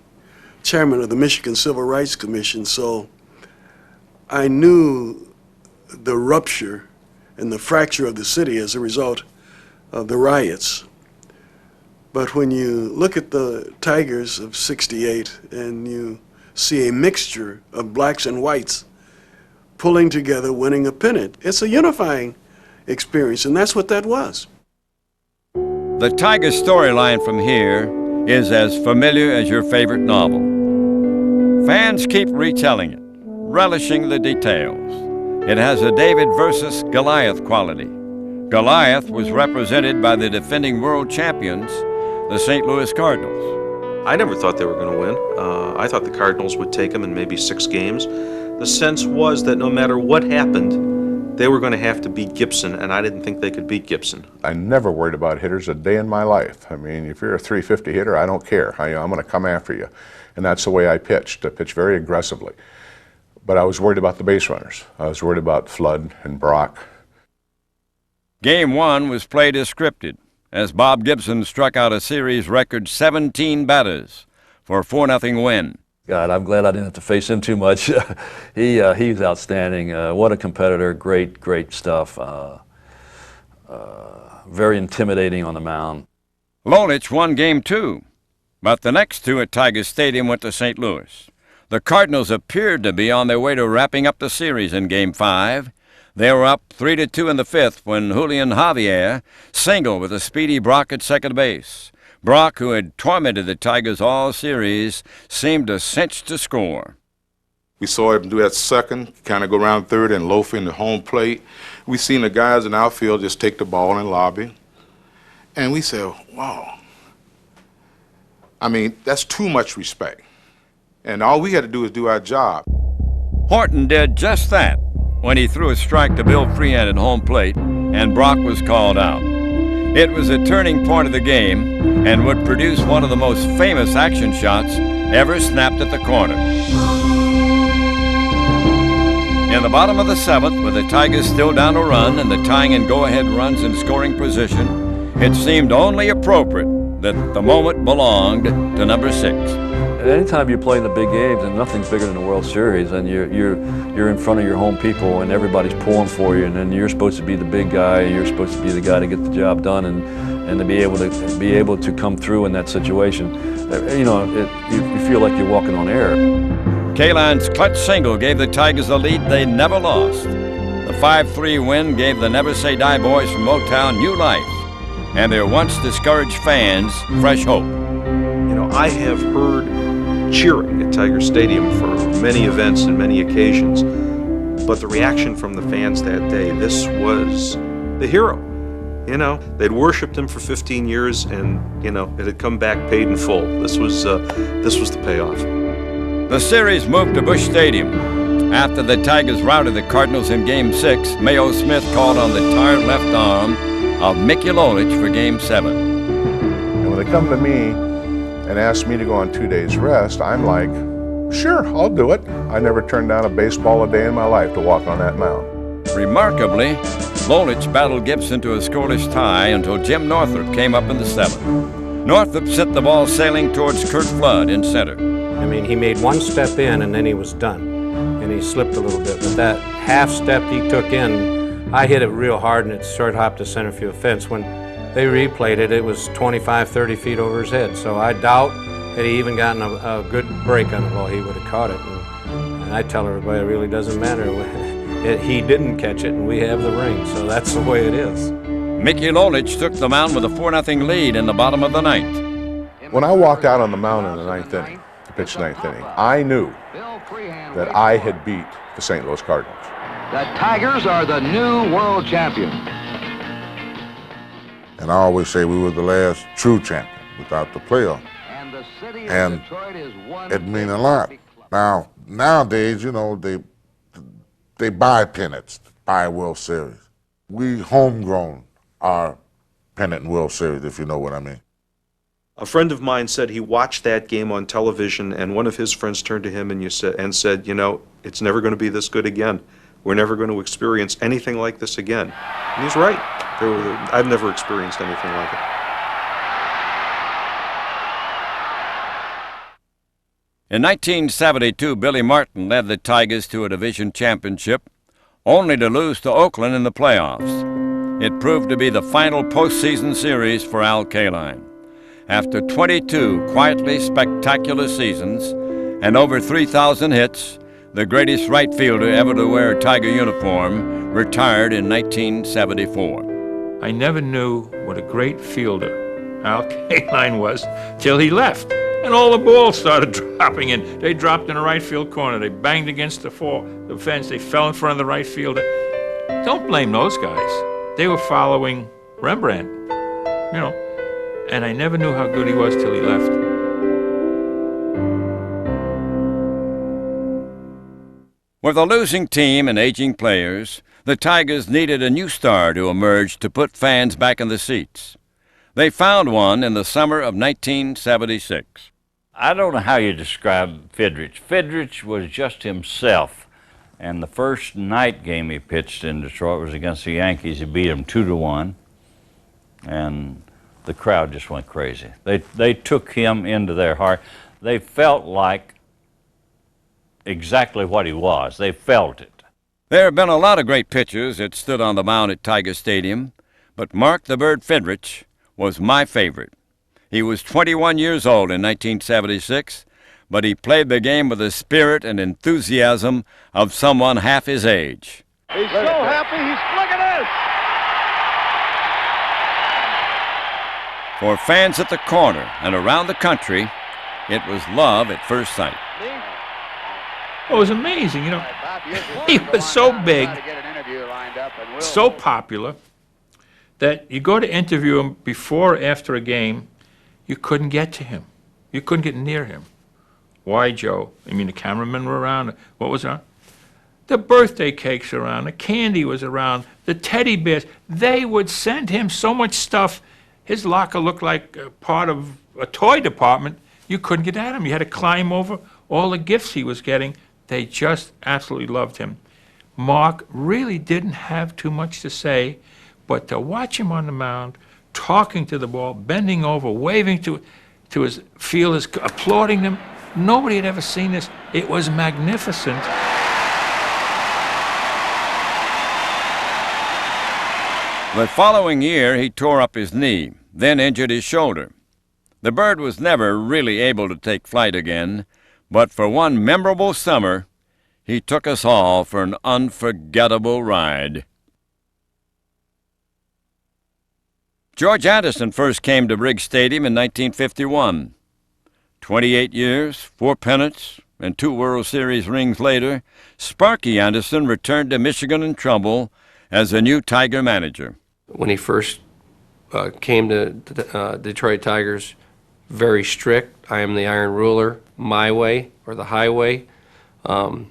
chairman of the Michigan Civil Rights Commission, so I knew the rupture and the fracture of the city as a result of the riots. But when you look at the Tigers of '68 and you see a mixture of blacks and whites pulling together, winning a pennant, it's a unifying experience, and that's what that was. The Tiger storyline from here is as familiar as your favorite novel. Fans keep retelling it, relishing the details. It has a David versus Goliath quality. Goliath was represented by the defending world champions, the St. Louis Cardinals. I never thought they were going to win. I thought the Cardinals would take them in maybe 6 games. The sense was that no matter what happened, they were going to have to beat Gibson, and I didn't think they could beat Gibson. I never worried about hitters a day in my life. I mean, if you're a .350 hitter, I don't care. I'm going to come after you. And that's the way I pitched. I pitched very aggressively. But I was worried about the base runners. I was worried about Flood and Brock. Game 1 was played as scripted, as Bob Gibson struck out a series record 17 batters for a 4-0 win. God, I'm glad I didn't have to face him too much. He's outstanding. What a competitor. Great stuff. Very intimidating on the mound. Lolich won Game 2, but the next 2 at Tiger Stadium went to St. Louis. The Cardinals appeared to be on their way to wrapping up the series in Game 5. They were up 3-2 in the 5th when Julian Javier singled with a speedy Brock at second base. Brock, who had tormented the Tigers all series, seemed to cinch to score. We saw him do that second, kind of go around third and loaf in the home plate. We seen the guys in outfield just take the ball and lobby. And we said, wow. I mean, that's too much respect. And all we had to do was do our job. Horton did just that when he threw a strike to Bill Freehan at home plate, and Brock was called out. It was a turning point of the game and would produce one of the most famous action shots ever snapped at the corner. In the bottom of the seventh, with the Tigers still down a run and the tying and go-ahead runs in scoring position, it seemed only appropriate that the moment belonged to number 6. Anytime you play in the big games, and nothing's bigger than the World Series, and you're in front of your home people, and everybody's pulling for you, and then you're supposed to be the big guy, and you're supposed to be the guy to get the job done, and to be able to come through in that situation, you feel like you're walking on air. Kaline's clutch single gave the Tigers a lead they never lost. The 5-3 win gave the Never Say Die boys from Motown new life, and their once discouraged fans fresh hope. You know, I have heard cheering at Tiger Stadium for many events and many occasions, but the reaction from the fans that day, this was the hero. You know, they'd worshipped him for 15 years, and it had come back paid in full. This was the payoff. The series moved to Busch Stadium. After the Tigers routed the Cardinals in Game 6, Mayo Smith called on the tired left arm of Mickey Lolich for Game 7. And when they come to me and ask me to go on 2 days rest, I'm like, sure, I'll do it. I never turned down a baseball a day in my life to walk on that mound. Remarkably, Lolich battled Gibson to a scoreless tie until Jim Northrup came up in the 7th. Northrup sent the ball sailing towards Curt Flood in center. I mean, he made one step in and then he was done. And he slipped a little bit. But that half step he took in, I hit it real hard and it short hopped the center field fence. When they replayed it, it was 25, 30 feet over his head. So I doubt had he even gotten a good break on the ball, he would have caught it. And I tell everybody it really doesn't matter. He didn't catch it and we have the ring. So that's the way it is. Mickey Lolich took the mound with a 4-0 lead in the bottom of the 9th. When I walked out on the mound in the 9th inning, pitched 9th inning, I knew that I had beat the St. Louis Cardinals. The Tigers are the new world champion. And I always say we were the last true champion without the playoff. And it means a lot. Now, nowadays, they buy pennants, buy World Series. We homegrown our pennant and World Series, if you know what I mean. A friend of mine said he watched that game on television, and one of his friends turned to him and said, it's never going to be this good again. We're never going to experience anything like this again. And he's right. I've never experienced anything like it. In 1972, Billy Martin led the Tigers to a division championship, only to lose to Oakland in the playoffs. It proved to be the final postseason series for Al Kaline. After 22 quietly spectacular seasons and over 3,000 hits, the greatest right fielder ever to wear a Tiger uniform retired in 1974. I never knew what a great fielder Al Kaline was till he left. And all the balls started dropping in. They dropped in the right field corner. They banged against the fence. They fell in front of the right fielder. Don't blame those guys. They were following Rembrandt, And I never knew how good he was till he left. With a losing team and aging players, the Tigers needed a new star to emerge to put fans back in the seats. They found one in the summer of 1976. I don't know how you describe Fidrych. Fidrych was just himself. And the first night game he pitched in Detroit was against the Yankees. He beat them 2-1. And the crowd just went crazy. They took him into their heart. They felt like exactly what he was. They felt it. There have been a lot of great pitchers that stood on the mound at Tiger Stadium, but Mark the Bird Fidrych was my favorite. He was 21 years old in 1976, but he played the game with the spirit and enthusiasm of someone half his age. He's so happy, look at this! For fans at the corner and around the country, it was love at first sight. It was amazing, He was so big, so popular, that you go to interview him before or after a game, you couldn't get to him. You couldn't get near him. Why, Joe? I mean, the cameramen were around. What was on? The birthday cakes around, the candy was around, the teddy bears. They would send him so much stuff. His locker looked like a part of a toy department. You couldn't get at him. You had to climb over all the gifts he was getting. They just absolutely loved him. Mark really didn't have too much to say, but to watch him on the mound, talking to the ball, bending over, waving to his fielders, applauding them, nobody had ever seen this. It was magnificent. The following year, he tore up his knee, then injured his shoulder. The bird was never really able to take flight again, but for one memorable summer, he took us all for an unforgettable ride. George Anderson first came to Briggs Stadium in 1951. 28 years, 4 pennants, and 2 World Series rings later, Sparky Anderson returned to Michigan and Trumbull as a new Tiger manager. When he first came to Detroit Tigers, very strict. I am the iron ruler, my way or the highway. I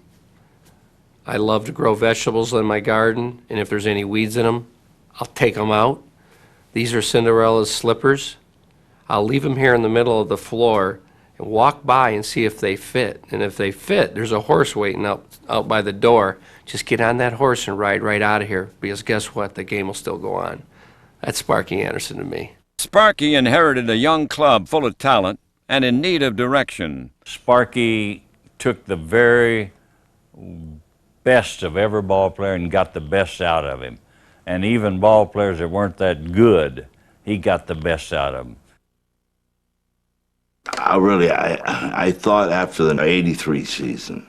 love to grow vegetables in my garden, and if there's any weeds in them, I'll take them out. These are Cinderella's slippers. I'll leave them here in the middle of the floor and walk by and see if they fit. And if they fit, there's a horse waiting out by the door. Just get on that horse and ride right out of here, because guess what? The game will still go on. That's Sparky Anderson to me. Sparky inherited a young club full of talent and in need of direction. Sparky took the very best of every ball player and got the best out of him. And even ball players that weren't that good, he got the best out of them. I thought after the 83 season,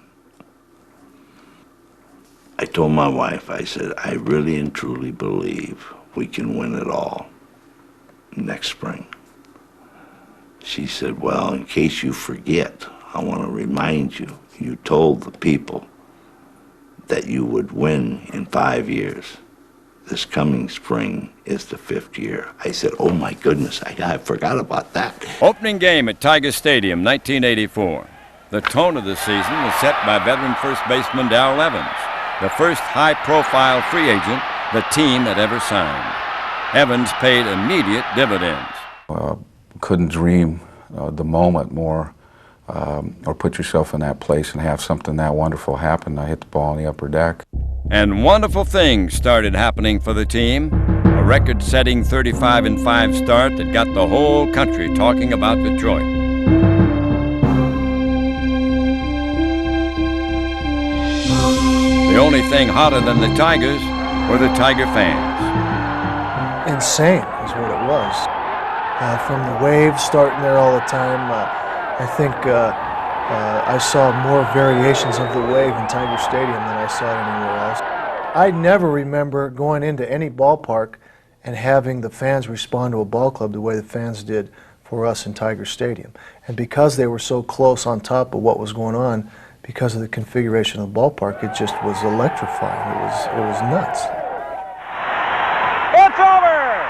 I told my wife, I said, I really and truly believe we can win it all next spring. She said, well, in case you forget, I want to remind you, you told the people that you would win in 5 years. This coming spring is the 5th year. I said, oh my goodness, I forgot about that. Opening game at Tiger Stadium, 1984. The tone of the season was set by veteran first baseman Darrell Evans, the first high-profile free agent the team had ever signed. Evans paid immediate dividends. Couldn't dream the moment more, or put yourself in that place and have something that wonderful happen. I hit the ball on the upper deck. And wonderful things started happening for the team. A record-setting 35-5 start that got the whole country talking about Detroit. The only thing hotter than the Tigers were the Tiger fans. Insane is what it was. From the waves starting there all the time, I think I saw more variations of the wave in Tiger Stadium than I saw anywhere else. I never remember going into any ballpark and having the fans respond to a ball club the way the fans did for us in Tiger Stadium. And because they were so close on top of what was going on, because of the configuration of the ballpark, it just was electrifying. It was nuts. It's over!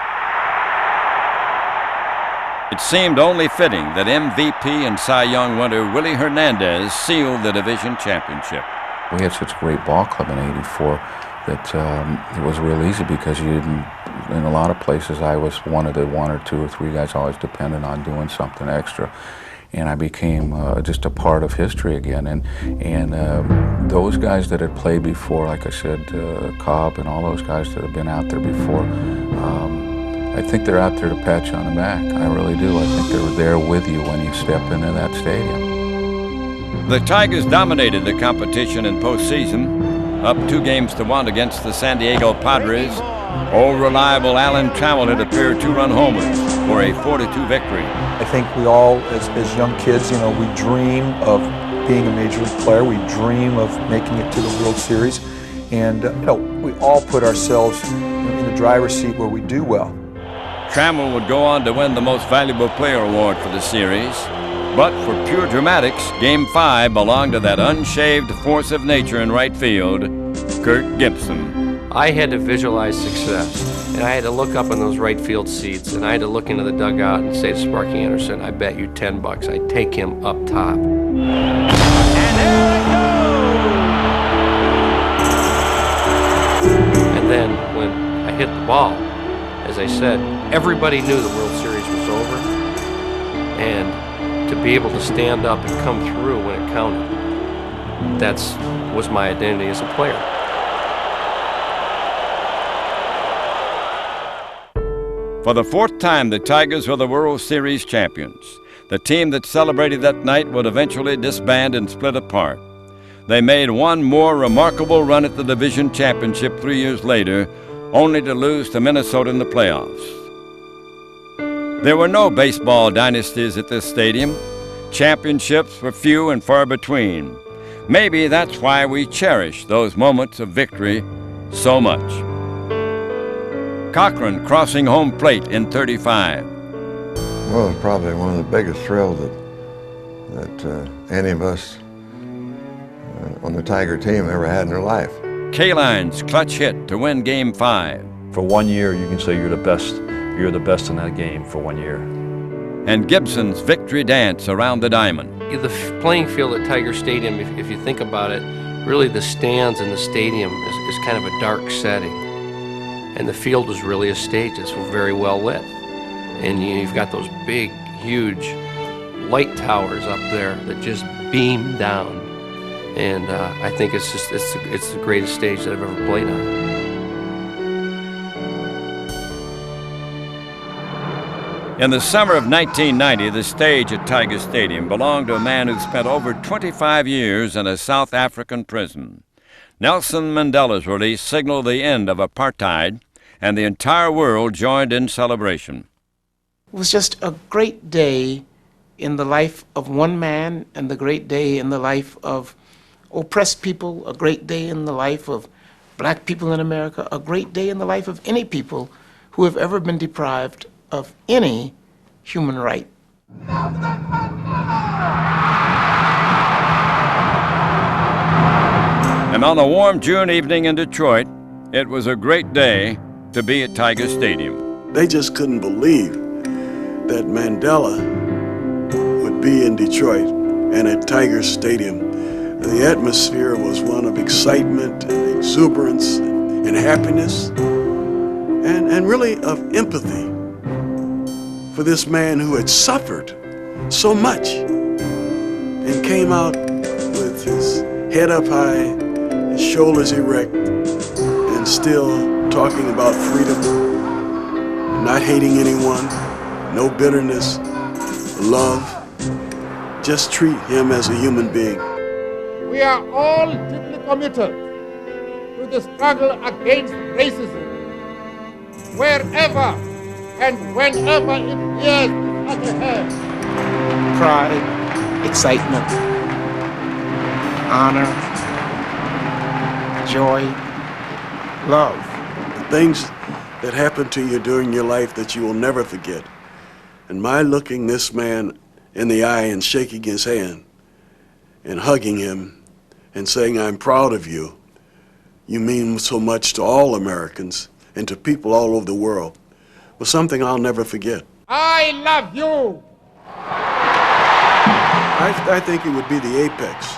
It seemed only fitting that MVP and Cy Young winner Willie Hernandez sealed the division championship. We had such a great ball club in '84 that it was real easy, because you didn't, in a lot of places I was one of the 1 or 2 or 3 guys always dependent on doing something extra. And I became just a part of history again. And those guys that had played before, like I said, Cobb and all those guys that have been out there before, I think they're out there to pat you on the back. I really do. I think they're there with you when you step into that stadium. The Tigers dominated the competition in postseason, up 2-1 against the San Diego Padres. Old reliable Alan Trammell had a pair of 2-run homers for a 4-2 victory. I think we all, as young kids, we dream of being a major league player. We dream of making it to the World Series. And, we all put ourselves in the driver's seat where we do well. Trammell would go on to win the Most Valuable Player award for the series. But for pure dramatics, Game 5 belonged to that unshaved force of nature in right field, Kirk Gibson. I had to visualize success, and I had to look up in those right field seats, and I had to look into the dugout and say to Sparky Anderson, I bet you $10 I'd take him up top. And there it goes! hit the ball. As I said, everybody knew the World Series was over, and to be able to stand up and come through when it counted, was my identity as a player. For the fourth time, the Tigers were the World Series champions. The team that celebrated that night would eventually disband and split apart. They made one more remarkable run at the division championship 3 years later, only to lose to Minnesota in the playoffs. There were no baseball dynasties at this stadium. Championships were few and far between. Maybe that's why we cherish those moments of victory so much. Cochran crossing home plate in 35. Well, it's probably one of the biggest thrills that any of us on the Tiger team ever had in their life. Kaline's clutch hit to win Game 5. For 1 year, you can say you're the best. You're the best in that game for 1 year. And Gibson's victory dance around the diamond. The playing field at Tiger Stadium, if you think about it, really the stands in the stadium is kind of a dark setting. And the field is really a stage that's very well lit. And you've got those big, huge light towers up there that just beam down. And I think it's the greatest stage that I've ever played on. In the summer of 1990, the stage at Tiger Stadium belonged to a man who spent over 25 years in a South African prison. Nelson Mandela's release signaled the end of apartheid, and the entire world joined in celebration. It was just a great day in the life of one man, and the great day in the life of oppressed people, a great day in the life of black people in America, a great day in the life of any people who have ever been deprived of any human right. And on a warm June evening in Detroit, it was a great day to be at Tiger Stadium. They just couldn't believe that Mandela would be in Detroit and at Tiger Stadium. The atmosphere was one of excitement and exuberance and happiness and really of empathy for this man who had suffered so much and came out with his head up high, his shoulders erect, and still talking about freedom, not hating anyone, no bitterness, love. Just treat him as a human being. We are all deeply committed to the struggle against racism, wherever and whenever it rears its ugly head. Pride, excitement, honor, joy, love. The things that happened to you during your life that you will never forget. And my looking this man in the eye and shaking his hand and hugging him and saying, "I'm proud of you. You mean so much to all Americans and to people all over the world," was something I'll never forget. I love you. I think it would be the apex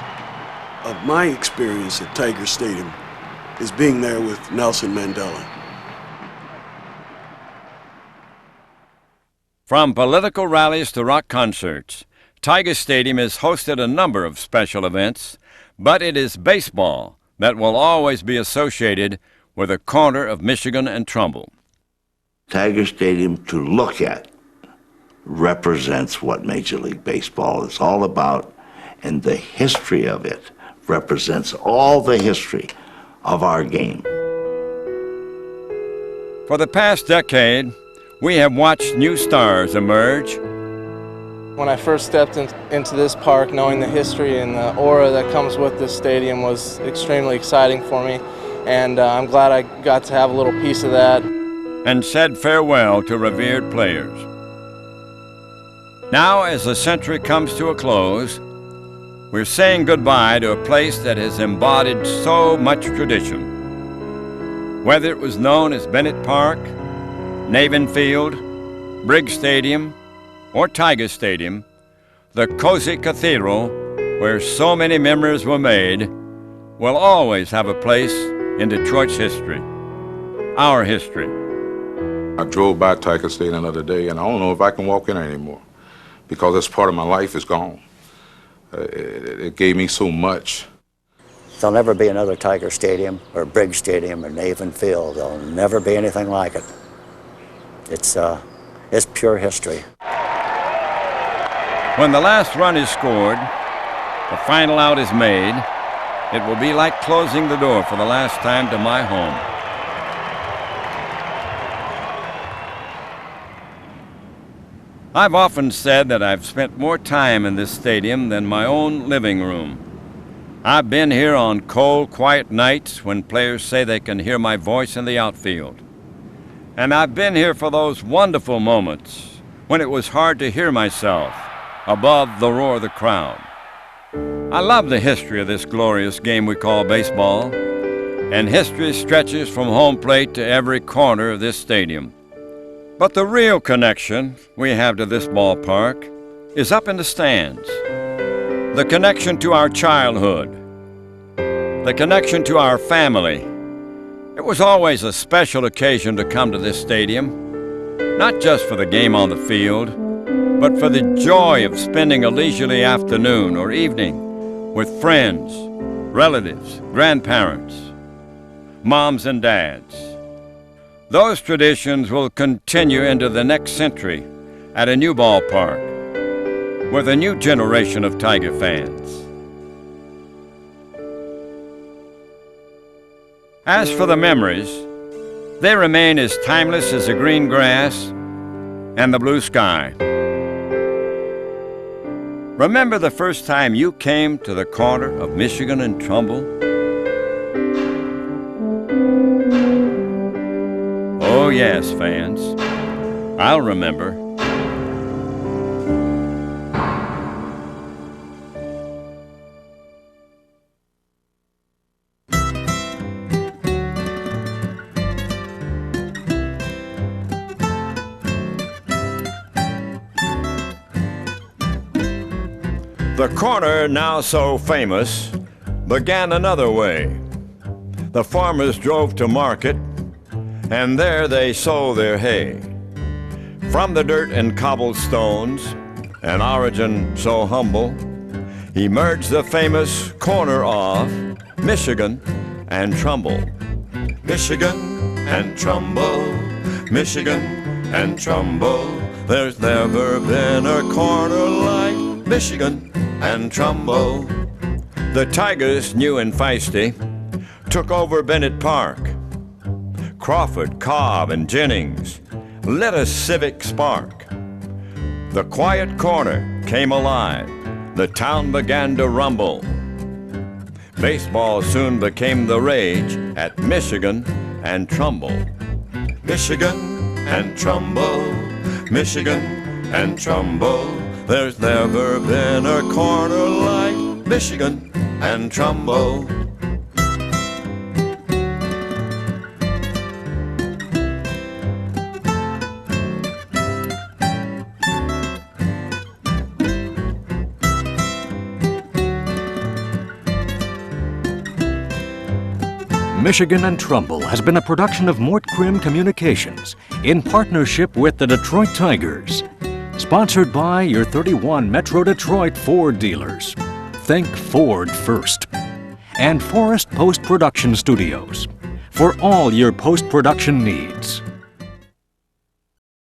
of my experience at Tiger Stadium is being there with Nelson Mandela. From political rallies to rock concerts, Tiger Stadium has hosted a number of special events, but it is baseball that will always be associated with a corner of Michigan and Trumbull. Tiger Stadium, to look at, represents what Major League Baseball is all about, and the history of it represents all the history of our game. For the past decade, we have watched new stars emerge. When I first stepped into this park, knowing the history and the aura that comes with this stadium was extremely exciting for me, and I'm glad I got to have a little piece of that. And said farewell to revered players. Now, as the century comes to a close, we're saying goodbye to a place that has embodied so much tradition. Whether it was known as Bennett Park, Navin Field, Briggs Stadium, or Tiger Stadium, the cozy cathedral where so many memories were made will always have a place in Detroit's history. our history. I drove by Tiger Stadium the other day, and I don't know if I can walk in there anymore because this part of my life is gone. It gave me so much. There'll never be another Tiger Stadium or Briggs Stadium or Navin Field. There'll never be anything like it. It's pure history. When the last run is scored, the final out is made, it will be like closing the door for the last time to my home. I've often said that I've spent more time in this stadium than my own living room. I've been here on cold, quiet nights when players say they can hear my voice in the outfield. And I've been here for those wonderful moments when it was hard to hear myself above the roar of the crowd. I love the history of this glorious game we call baseball, and history stretches from home plate to every corner of this stadium. But the real connection we have to this ballpark is up in the stands. The connection to our childhood, the connection to our family. It was always a special occasion to come to this stadium, not just for the game on the field, but for the joy of spending a leisurely afternoon or evening with friends, relatives, grandparents, moms and dads. Those traditions will continue into the next century at a new ballpark with a new generation of Tiger fans. As for the memories, they remain as timeless as the green grass and the blue sky. Remember the first time you came to the corner of Michigan and Trumbull? Oh yes, fans, I'll remember. The corner, now so famous, began another way. The farmers drove to market, and there they sow their hay. From the dirt and cobblestones, an origin so humble, emerged the famous corner of Michigan and Trumbull. Michigan and Trumbull, Michigan and Trumbull. There's never been a corner like Michigan and Trumbull. The Tigers, new and feisty, took over Bennett Park. Crawford, Cobb, and Jennings lit a civic spark. The quiet corner came alive. The town began to rumble. Baseball soon became the rage at Michigan and Trumbull. Michigan and Trumbull, Michigan and Trumbull. There's never been a corner like Michigan and Trumbull. Michigan and Trumbull has been a production of Mort Krim Communications in partnership with the Detroit Tigers. Sponsored by your 31 Metro Detroit Ford dealers. Think Ford first. And Forest Post-Production Studios for all your post-production needs.